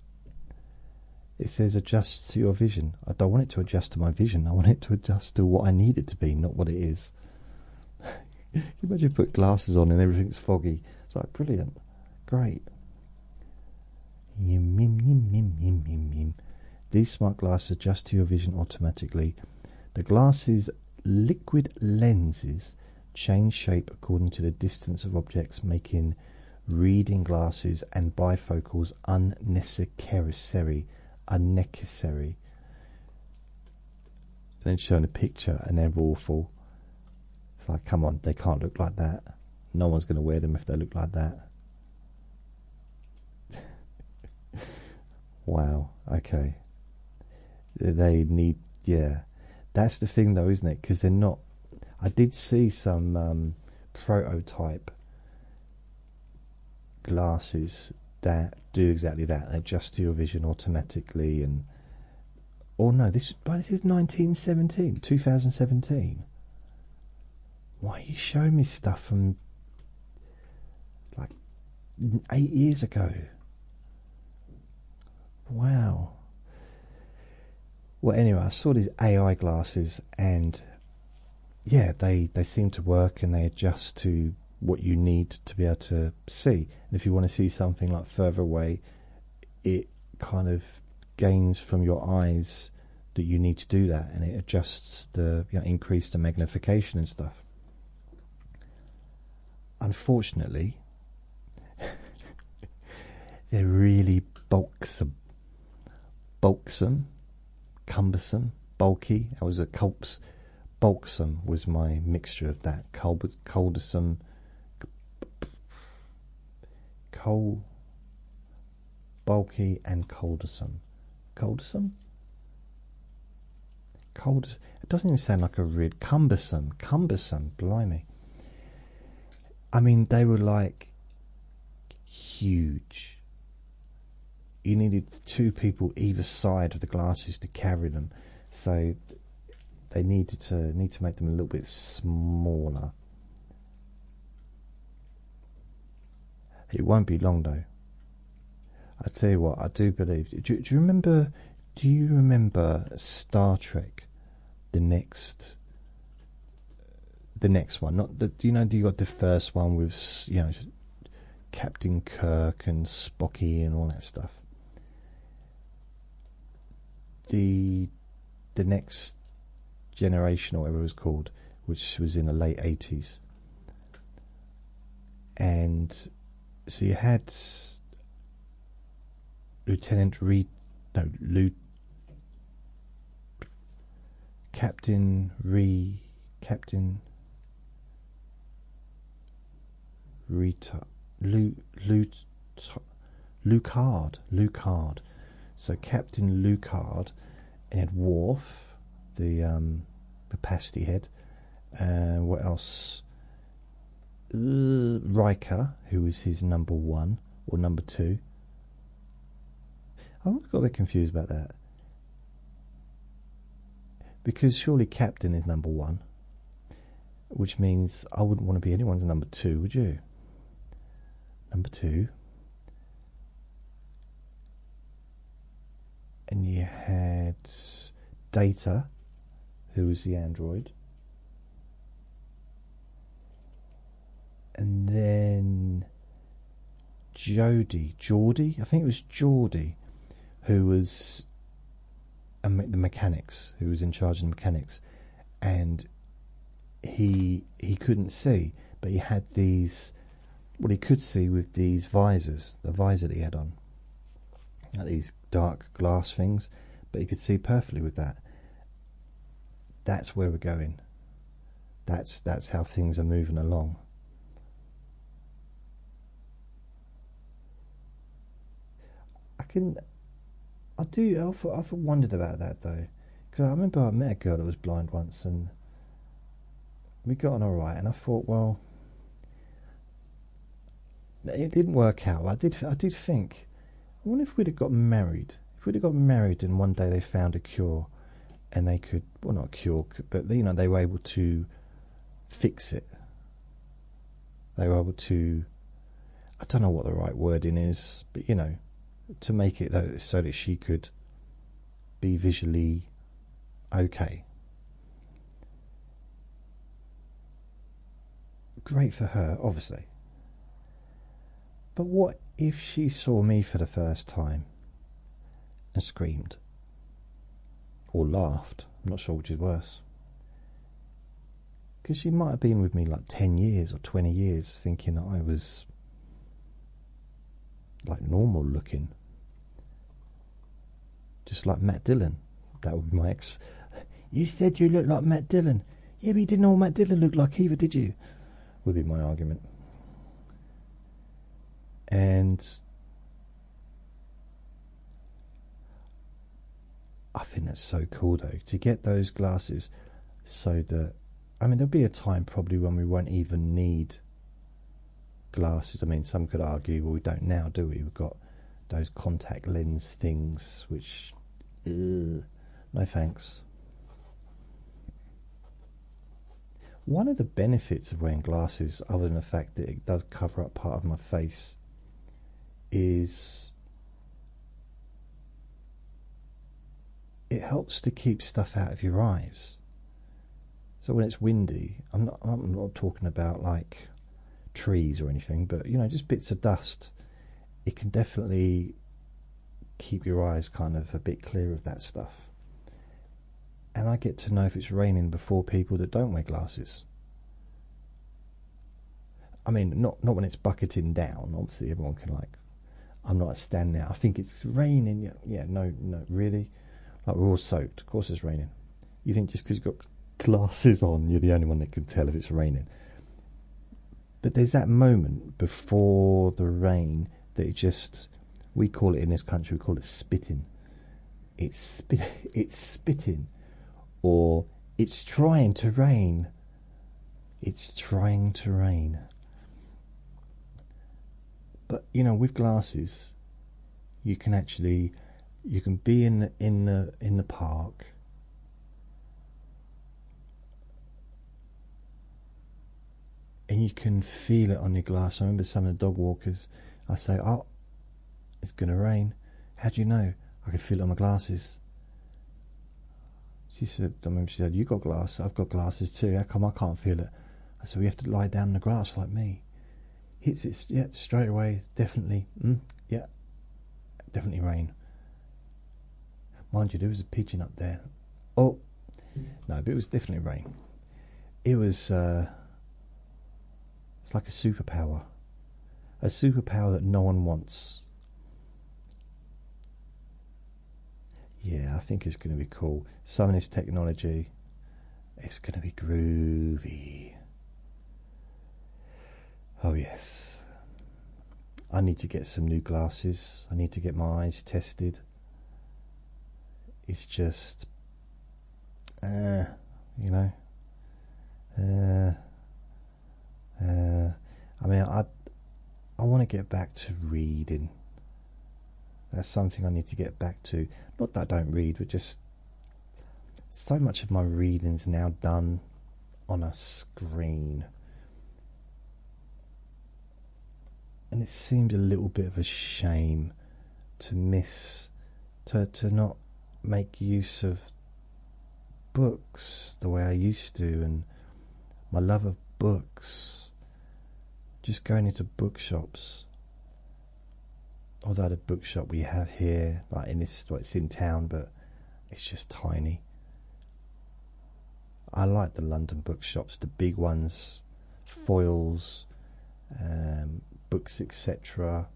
Speaker 1: It says adjusts to your vision. I don't want it to adjust to my vision. I want it to adjust to what I need it to be, not what it is. You imagine you put glasses on and everything's foggy. It's like, brilliant. Great. Yim, yim, yim, yim, yim, yim, yim. These smart glasses adjust to your vision automatically. The glasses' liquid lenses change shape according to the distance of objects, making reading glasses and bifocals unnecessary. And then showing a picture and they're awful. It's like, come on, they can't look like that. No one's going to wear them if they look like that. Wow, okay. They need, yeah. That's the thing though, isn't it? Because they're not... I did see some prototype glasses that do exactly that. They adjust to your vision automatically and... Oh no, this is 2017. Why are you showing me stuff from like 8 years ago? Wow. Well, anyway, I saw these AI glasses and yeah, they seem to work and they adjust to what you need to be able to see. And if you want to see something like further away, it kind of gains from your eyes that you need to do that, and it adjusts the, increase the magnification and stuff. unfortunately, they're really bulksome, cumbersome, bulky. I was a culps. Bulksome was my mixture of that. Bulky and coldesome. Coldesome? It doesn't even sound like a rid. Cumbersome, blimey. I mean, they were like huge. You needed two people either side of the glasses to carry them, so they need to make them a little bit smaller. It won't be long though. I tell you what, I do believe. Do you remember? Do you remember Star Trek? The next one, not the. You got the first one with Captain Kirk and Spocky and all that stuff. The next generation, or whatever it was called, which was in the late 80s, and so you had Captain Lucard. So Captain Lucard, and had Worf, the pasty head. What else? Riker, who was his number one or number two. I got a bit confused about that, because surely Captain is number one, which means I wouldn't want to be anyone's number two, would you? Number two. And you had Data, who was the android. And then Geordie, I think it was Geordie, who was the mechanics, who was in charge of the mechanics, and he couldn't see, but he had these, what he could see with these visors, the visor that he had on, like these dark glass things, but he could see perfectly with that. That's where we're going. That's how things are moving along. I've often wondered about that though, because I remember I met a girl that was blind once, and we got on all right, and I thought, well, it didn't work out. I did think, I wonder if we'd have got married. If we'd have got married and one day they found a cure, and they could, well, not a cure, but they were able to fix it. They were able to, I don't know what the right wording is, but to make it so that she could be visually okay. Great for her, obviously. But what if she saw me for the first time and screamed? Or laughed? I'm not sure which is worse. Because she might have been with me like 10 years or 20 years, thinking that I was like normal looking, just like Matt Dillon. That would be my ex. You said you looked like Matt Dillon. Yeah, but you didn't know what Matt Dillon looked like either, did you? Would be my argument. And I think that's so cool though, to get those glasses, so that, I mean, there'll be a time probably when we won't even need glasses. I mean, some could argue, well, we don't now, do we? We've got those contact lens things, which, no thanks. One of the benefits of wearing glasses, other than the fact that it does cover up part of my face, is it helps to keep stuff out of your eyes. So when it's windy, I'm not talking about like trees or anything, but just bits of dust, it can definitely keep your eyes kind of a bit clear of that stuff. And I get to know if it's raining before people that don't wear glasses. I mean, not when it's bucketing down. Obviously, everyone can, like, I'm not standing there. I think it's raining. Yeah, yeah, no, really. Like, we're all soaked. Of course, it's raining. You think just because you've got glasses on, you're the only one that can tell if it's raining. But there's that moment before the rain that it just, we call it in this country, we call it spitting. It's spitting, or it's trying to rain. It's trying to rain. But you know, with glasses, you can actually, you can be in the park, and you can feel it on your glass. I remember some of the dog walkers, I say, "Oh, it's going to rain." How do you know? I can feel it on my glasses. She said, I remember she said, "You got glasses? I've got glasses too. How come I can't feel it?" I said, "We have to lie down in the grass like me." Hits it, yeah, straight away. It's definitely, yeah, definitely rain. Mind you, there was a pigeon up there. Oh, no, but it was definitely rain. It was, it's like a superpower that no one wants. Yeah, I think it's going to be cool. Some of this technology, it's going to be groovy. Oh yes. I need to get some new glasses. I need to get my eyes tested. It's just, you know, I mean, I want to get back to reading. That's something I need to get back to. Not that I don't read, but just so much of my reading's now done on a screen. And it seemed a little bit of a shame to miss, to not make use of books the way I used to, and my love of books. Just going into bookshops. Although the bookshop we have here, like in this, well, it's in town, but it's just tiny. I like the London bookshops, the big ones, Foyles, Books, etc.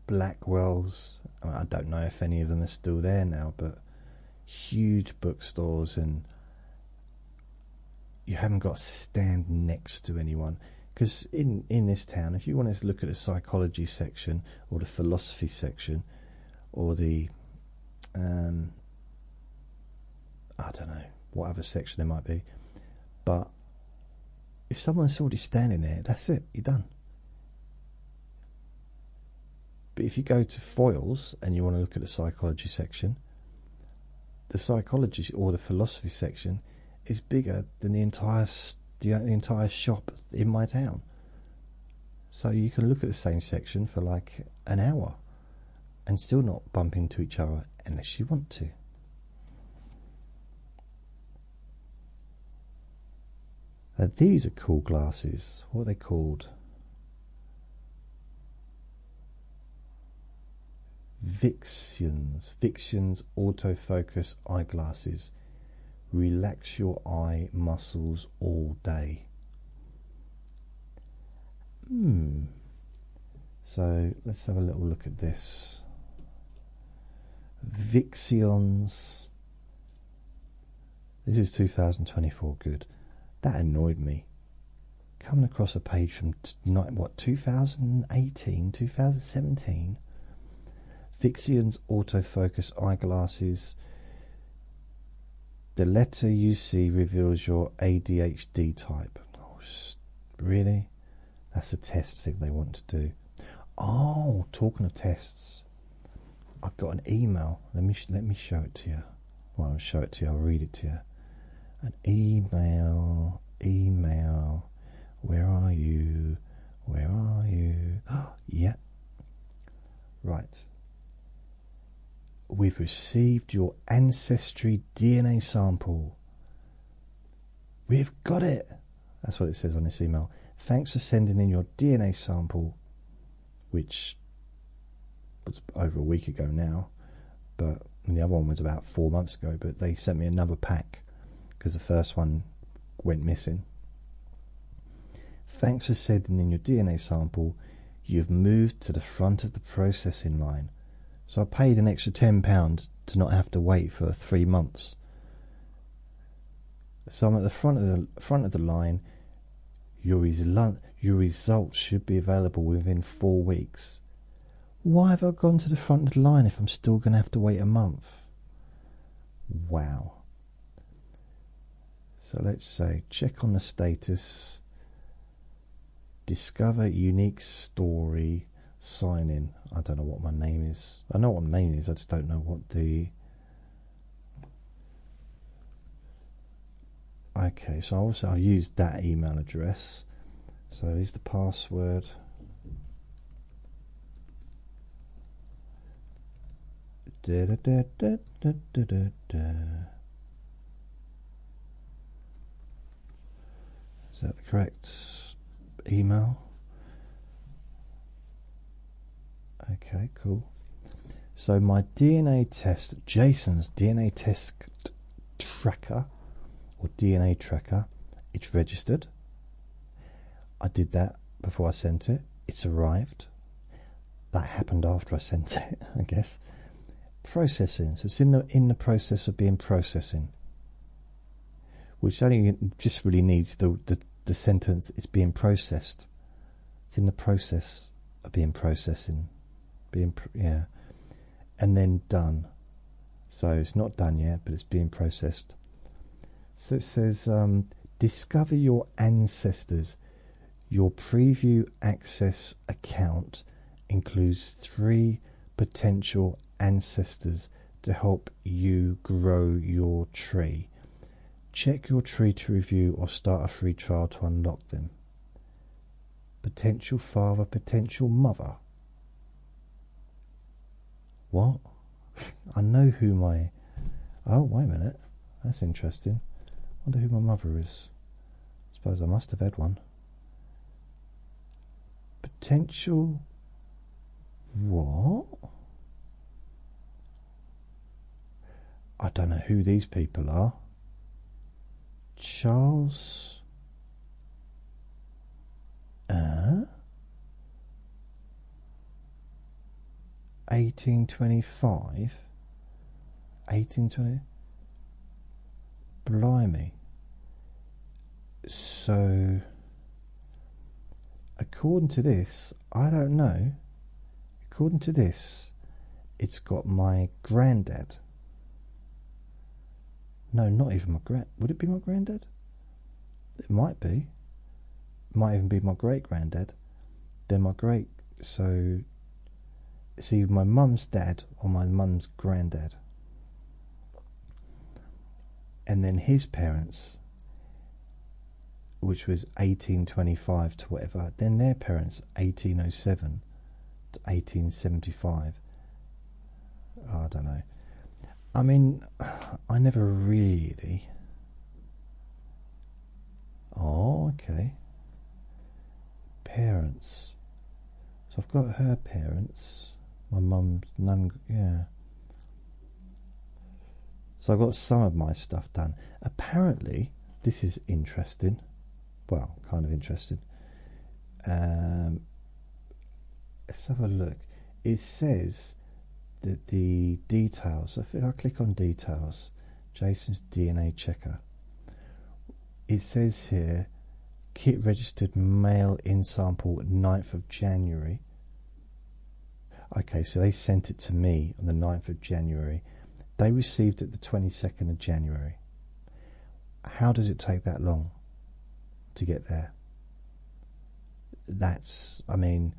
Speaker 1: Blackwell's. I don't know if any of them are still there now, but huge bookstores, and you haven't got to stand next to anyone. Because in this town, if you want to look at the psychology section or the philosophy section or the I don't know what other section there might be, but if someone's already standing there, that's it, you're done. But if you go to Foyles and you want to look at the psychology section, the psychology or the philosophy section is bigger than the entire shop in my town. So you can look at the same section for like an hour and still not bump into each other unless you want to. These are cool glasses. What are they called? Vixions autofocus eyeglasses. Relax your eye muscles all day. So let's have a little look at this. Vixions. This is 2024. Good. That annoyed me. Coming across a page from 2018, 2017. Vixions autofocus eyeglasses. The letter you see reveals your ADHD type. Oh, really? That's a test thing they want to do. Oh, talking of tests, I've got an email. Let me show it to you. Well, I'll show it to you. I'll read it to you. An email. Where are you? Yeah. Right. We've received your ancestry DNA sample. We've got it. That's what it says on this email. Thanks for sending in your DNA sample, which was over a week ago now, but the other one was about 4 months ago. But they sent me another pack because the first one went missing. Thanks for sending in your DNA sample. You've moved to the front of the processing line. So I paid an extra £10 to not have to wait for 3 months. So I'm at the front of the line. Your results should be available within 4 weeks. Why have I gone to the front of the line if I'm still going to have to wait a month? Wow. So let's say check on the status. Discover unique story. Sign in. I don't know what my name is. I know what my name is. I just don't know what the... Okay, so also I've used that email address. So here's the password. Da, da, da, da, da, da, da, da. Is that the correct email? Okay, cool. So my DNA test, Jason's DNA test tracker, or DNA tracker, it's registered. I did that before I sent it. It's arrived. That happened after I sent it, I guess. Processing. So it's in the process of being processing. Which only just really needs the sentence, it's being processed. It's in the process of being processing. Yeah. And then done. So it's not done yet, but it's being processed. So it says, discover your ancestors. Your preview access account includes 3 potential ancestors to help you grow your tree. Check your tree to review or start a free trial to unlock them. Potential father, potential mother. What? I know who my... Oh, wait a minute. That's interesting. I wonder who my mother is. I suppose I must have had one. Potential... What? I don't know who these people are. Charles... 1825? 1820? Blimey. So, according to this, I don't know. According to this, it's got my granddad. No, not even my grand. Would it be my granddad? It might be. It might even be my great granddad. Then my great. So it's either my mum's dad or my mum's granddad. And then his parents, which was 1825 to whatever. Then their parents, 1807 to 1875. I don't know. I mean, I never really... Oh, okay. Parents. So I've got her parents. My mum's none, yeah. So I've got some of my stuff done. Apparently, this is interesting. Well, kind of interesting. Let's have a look. It says that the details, if I click on details, Jason's DNA checker, it says here, kit registered mail in sample 9th of January. Okay, so they sent it to me on the 9th of January. They received it the 22nd of January. How does it take that long to get there? That's, I mean,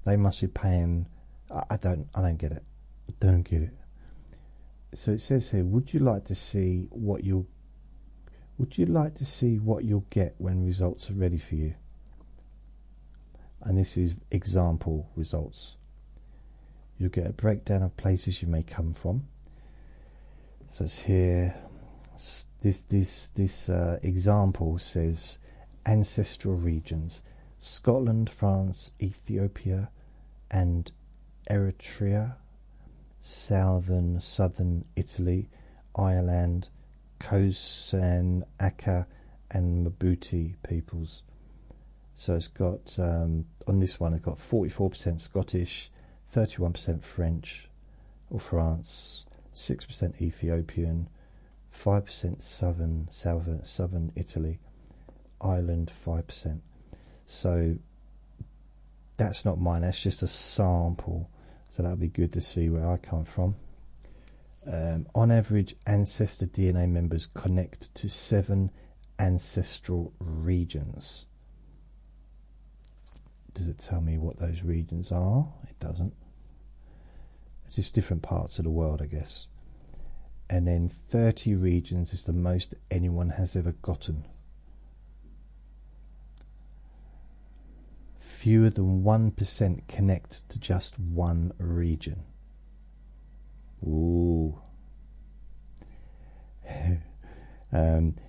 Speaker 1: they must be paying. I don't get it. Don't get it. So it says here, would you like to see what you'll get when results are ready for you? And this is example results. You'll get a breakdown of places you may come from. So it's here. This example says ancestral regions: Scotland, France, Ethiopia, and Eritrea, southern Italy, Ireland, Khoisan, Aka, and Mabuti peoples. So it's got, on this one, it's got 44% Scottish, 31% French or France, 6% Ethiopian, 5% southern Italy, Ireland 5%. So that's not mine, that's just a sample. So that'll be good to see where I come from. On average, ancestor DNA members connect to 7 ancestral regions. Does it tell me what those regions are? It doesn't. It's just different parts of the world, I guess. And then 30 regions is the most anyone has ever gotten. Fewer than 1% connect to just one region. Ooh.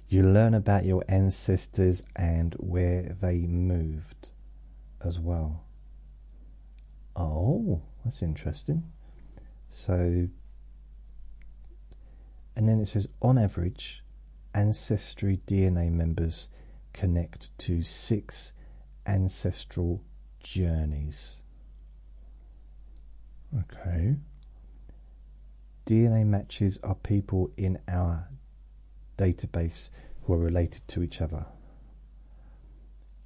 Speaker 1: You learn about your ancestors and where they moved as well. Oh, that's interesting. So, and then it says, on average, ancestry DNA members connect to 6 ancestral journeys. Okay. DNA matches are people in our database who are related to each other.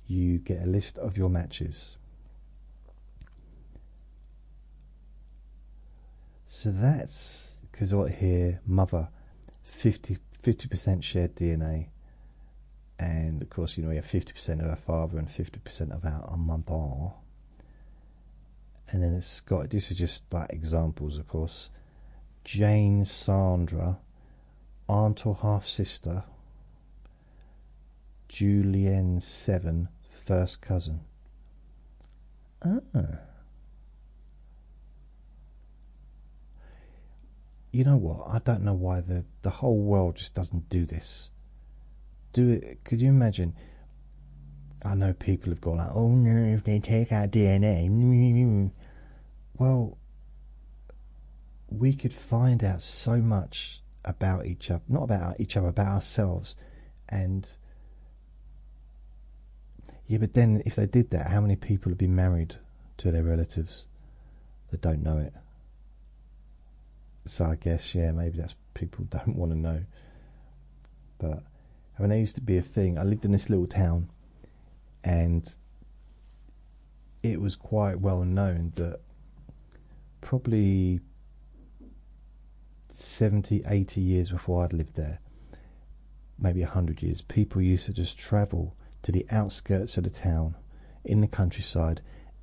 Speaker 1: You get a list of your matches. So that's because what here, mother, 50% shared DNA, and of course, you know, we have 50% of our father and 50% of our mother. And then it's got, this is just like examples, of course. Jane, Sandra, aunt or half sister. Julienne, 7, first cousin. Ah. You know what? I don't know why the whole world just doesn't do this. Do it? Could you imagine? I know people have gone like, oh no, if they take our DNA. Well, we could find out so much about each other, not about each other, about ourselves. And yeah, but then if they did that, how many people have been married to their relatives that don't know it? So I guess, yeah, maybe that's people don't want to know. But I mean, there used to be a thing. I lived in this little town, and it was quite well known that probably 70, 80 years before I'd lived there, maybe 100 years, people used to just travel to the outskirts of the town in the countryside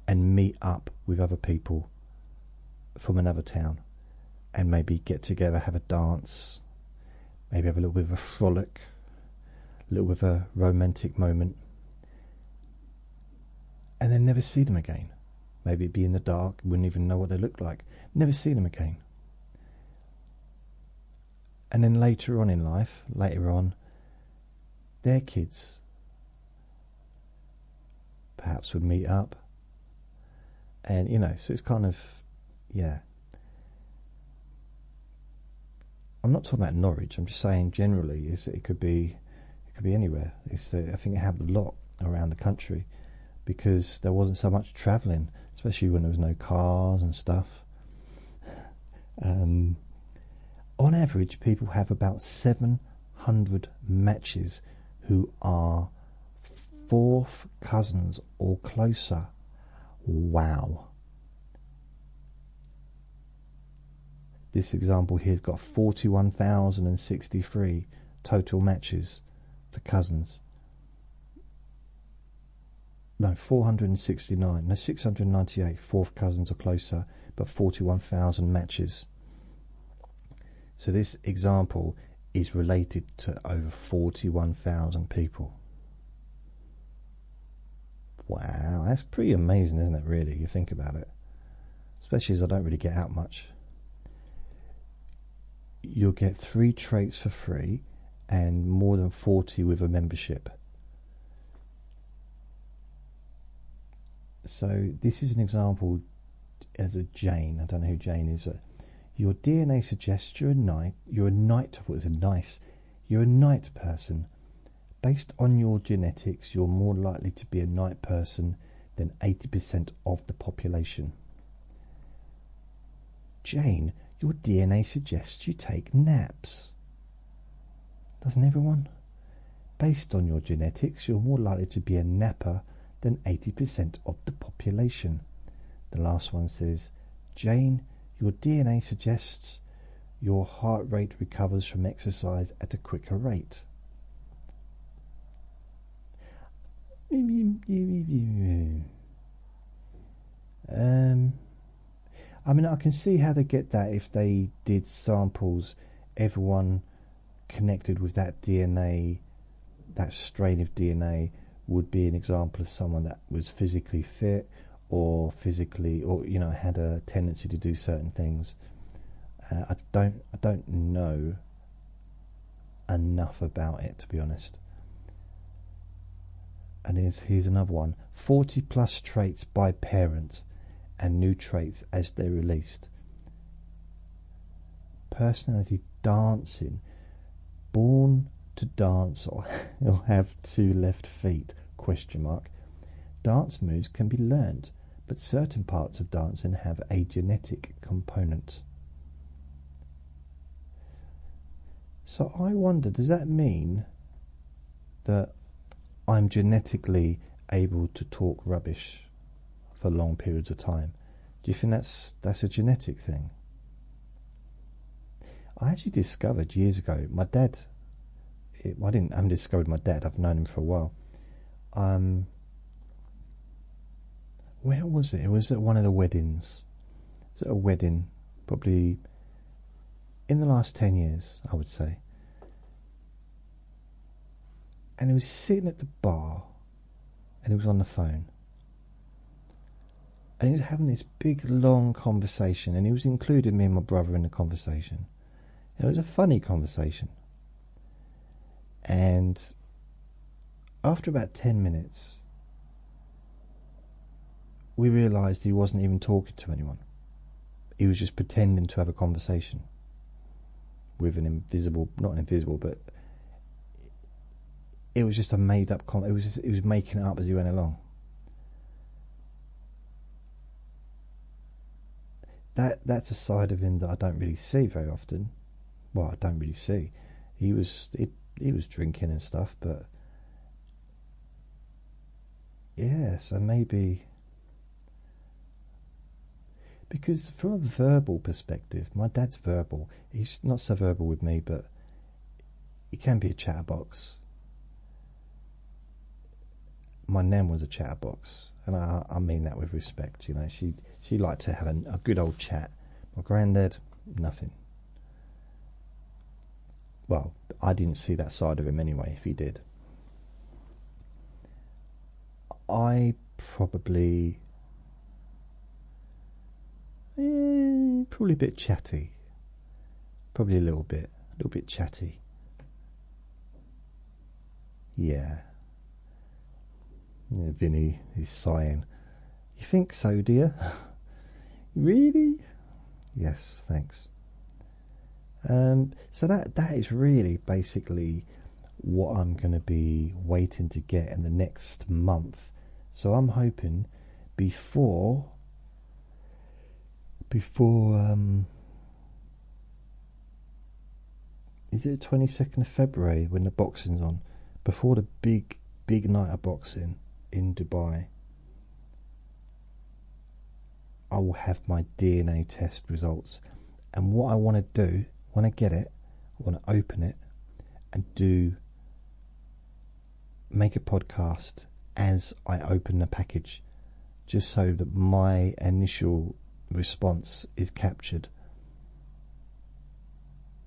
Speaker 1: and meet up with other people from another town and maybe get together, have a dance, maybe have a little bit of a frolic, a little bit of a romantic moment, and then never see them again. Maybe it'd be in the dark, wouldn't even know what they looked like, never see them again. And then later on in life, their kids perhaps would meet up. And, you know, so it's kind of, yeah. I'm not talking about Norwich, I'm just saying generally it could be anywhere. I think it happened a lot around the country because there wasn't so much travelling, especially when there was no cars and stuff. On average, people have about 700 matches who are fourth cousins or closer. Wow. This example here's got 41,063 total matches for cousins. No, 469. No, 698 fourth cousins or closer, but 41,000 matches. So this example is related to over 41,000 people. Wow, that's pretty amazing, isn't it, really? You think about it. Especially as I don't really get out much. You'll get 3 traits for free and more than 40 with a membership. So this is an example as a Jane. I don't know who Jane is. Your DNA suggests you're a night person, Based on your genetics, you're more likely to be a night person than 80% of the population. Jane, your DNA suggests you take naps. Doesn't everyone? Based on your genetics, you're more likely to be a napper than 80% of the population. The last one says, Jane, your DNA suggests your heart rate recovers from exercise at a quicker rate. I mean, I can see how they get that if they did samples, everyone connected with that DNA, that strain of DNA would be an example of someone that was physically fit or had a tendency to do certain things. I don't know enough about it, to be honest. And here's another one: 40 plus traits by parent and new traits as they're released. Personality: dancing, born to dance or have 2 left feet, ? Dance moves can be learnt, but certain parts of dancing have a genetic component. So I wonder, does that mean that I'm genetically able to talk rubbish for long periods of time? Do you think that's a genetic thing? I actually discovered years ago, my dad, I haven't discovered my dad, I've known him for a while. Where was it? It was at one of the weddings. It was at a wedding, probably in the last 10 years, I would say. And he was sitting at the bar and he was on the phone. And he was having this big, long conversation, and he was including me and my brother in the conversation. It was a funny conversation. And after about 10 minutes, we realised he wasn't even talking to anyone. He was just pretending to have a conversation with an invisible, not an invisible, but it was just a made up he was making it up as he went along. That's a side of him that I don't really see very often. Well, I don't really see. He was drinking and stuff, but yeah, so maybe, because from a verbal perspective, my dad's verbal. He's not so verbal with me, but he can be a chatterbox. My nan was a chatterbox, and I mean that with respect. You know, she liked to have a good old chat. My granddad, nothing. Well, I didn't see that side of him anyway, if he did. I probably a bit chatty. Probably a little bit chatty. Yeah. Vinny is sighing. You think so, dear? Really? Yes, thanks. So that is really basically what I'm going to be waiting to get in the next month. So I'm hoping before is it the 22nd of February when the boxing's on? Before the big night of boxing in Dubai, I will have my DNA test results. And what I want to do, when I get it, I want to open it and make a podcast as I open the package, just so that my initial response is captured,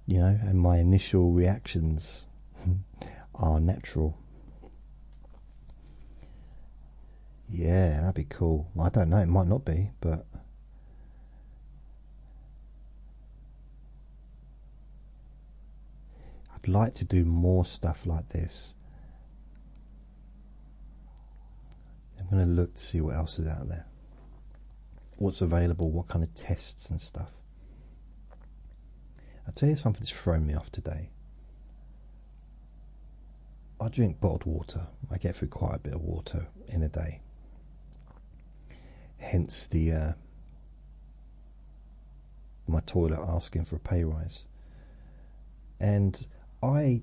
Speaker 1: you know, and my initial reactions are natural. Yeah, that'd be cool. I don't know, it might not be, but I'd like to do more stuff like this. I'm going to look to see what else is out there, what's available, what kind of tests and stuff. I'll tell you something that's thrown me off today. I drink bottled water. I get through quite a bit of water in a day. Hence the my toilet asking for a pay rise. And I've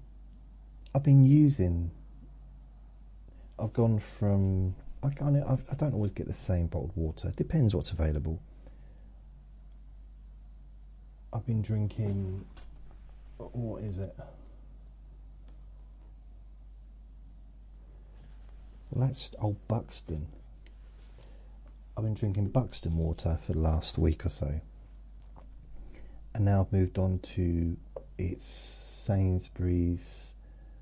Speaker 1: been using. I've gone from. I don't always get the same bottled water. It depends what's available. I've been drinking. What is it? Well, that's old Buxton. I've been drinking Buxton water for the last week or so. And now I've moved on to it's Sainsbury's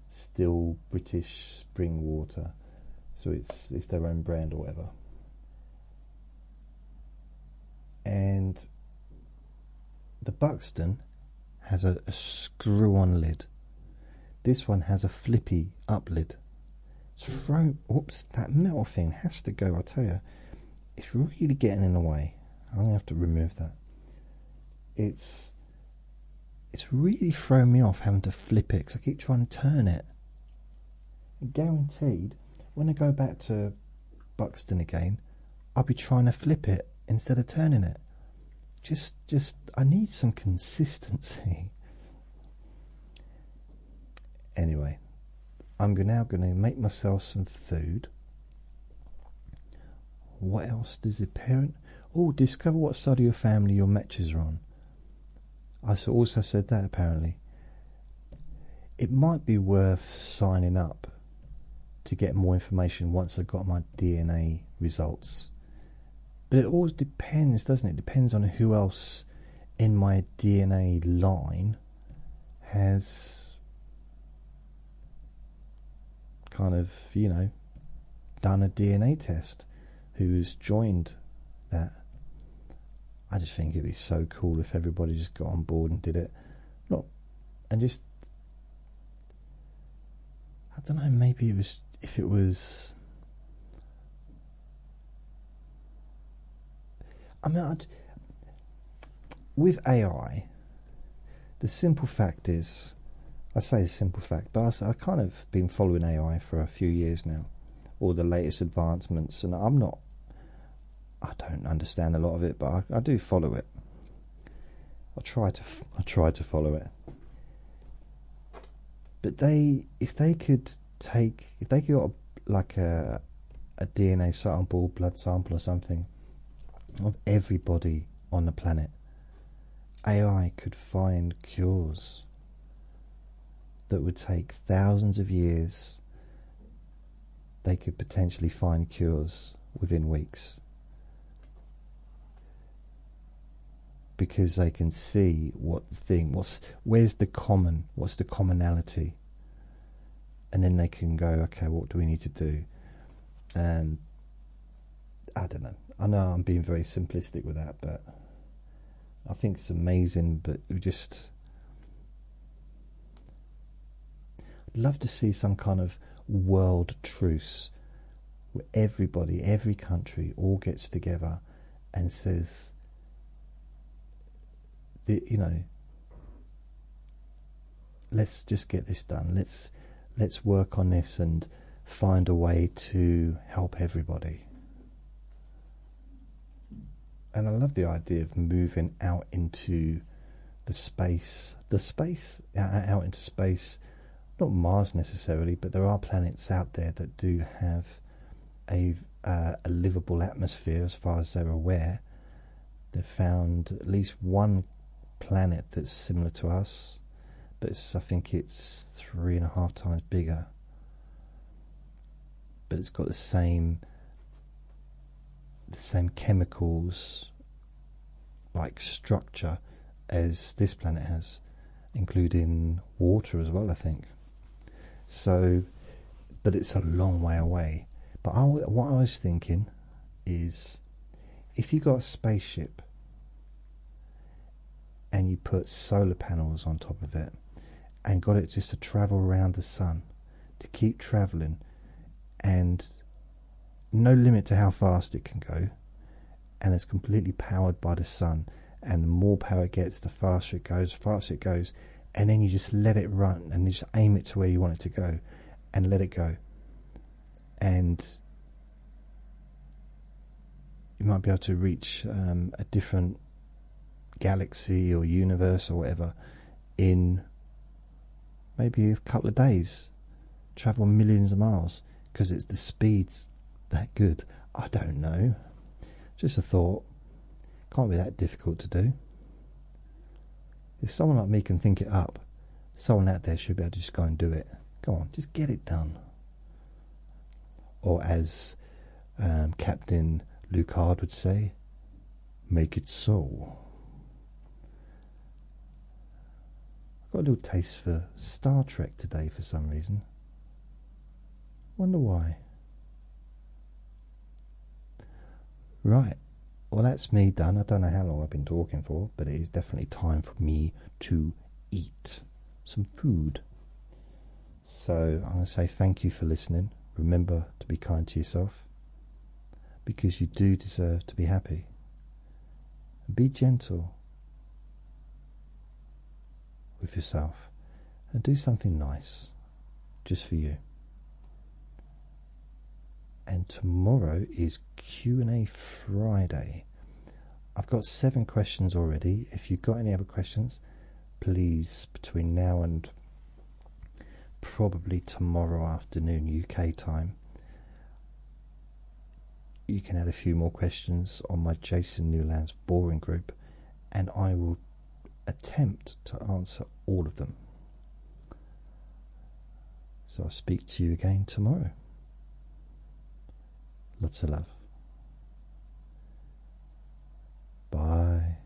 Speaker 1: still British spring water. So it's their own brand or whatever. And the Buxton has a screw-on lid. This one has a flippy up lid. Oops, that metal thing has to go, I tell you. It's really getting in the way. I'm going to have to remove that. It's really throwing me off having to flip it because I keep trying to turn it. Guaranteed, when I go back to Buxton again, I'll be trying to flip it instead of turning it. Just I need some consistency. Anyway, I'm now going to make myself some food. What else does a parent? Oh, discover what side of your family your matches are on. I also said that apparently. It might be worth signing up to get more information once I've got my DNA results. But it always depends, doesn't it? It depends on who else in my DNA line has kind of, done a DNA test, who's joined that. I just think it'd be so cool if everybody just got on board and did it. Look, and just, I don't know, maybe if it was, I mean, with AI, the simple fact is, I say a simple fact, but I've kind of been following AI for a few years now, all the latest advancements, and I don't understand a lot of it, but I do follow it. I try to follow it. But if they got like a DNA sample, blood sample or something of everybody on the planet, AI could find cures that would take thousands of years. They could potentially find cures within weeks, because they can see where's the commonality, and then they can go, okay, what do we need to do? And I don't know. I know I'm being very simplistic with that, but I think it's amazing. But I'd love to see some kind of world truce where everybody, every country, all gets together and says, let's just get this done. Let's work on this and find a way to help everybody. And I love the idea of moving out into out into space. Not Mars necessarily, but there are planets out there that do have a livable atmosphere as far as they're aware. They've found at least one planet that's similar to us, but I think it's 3.5 times bigger. But it's got the same chemicals, like structure, as this planet has, including water as well, I think. So, but it's a long way away. But what I was thinking is, if you got a spaceship and you put solar panels on top of it and got it just to travel around the sun, to keep traveling, and no limit to how fast it can go, and it's completely powered by the sun, and the more power it gets, the faster it goes, and then you just let it run and you just aim it to where you want it to go, and let it go. And you might be able to reach a different galaxy or universe or whatever in maybe a couple of days. Travel millions of miles because it's the speed's that good. I don't know. Just a thought. Can't be that difficult to do. If someone like me can think it up, someone out there should be able to just go and do it. Go on, just get it done. Or as Captain Lucard would say, make it so. I've got a little taste for Star Trek today for some reason. Wonder why. Right, well that's me done. I don't know how long I've been talking for, but it is definitely time for me to eat some food. So I'm going to say thank you for listening. Remember to be kind to yourself, because you do deserve to be happy. And be gentle with yourself and do something nice just for you. And tomorrow is Q&A Friday. I've got 7 questions already. If you've got any other questions, please, between now and probably tomorrow afternoon UK time, you can add a few more questions on my Jason Newland's boring group, and I will attempt to answer all of them. So I'll speak to you again tomorrow. Lots of love. Bye.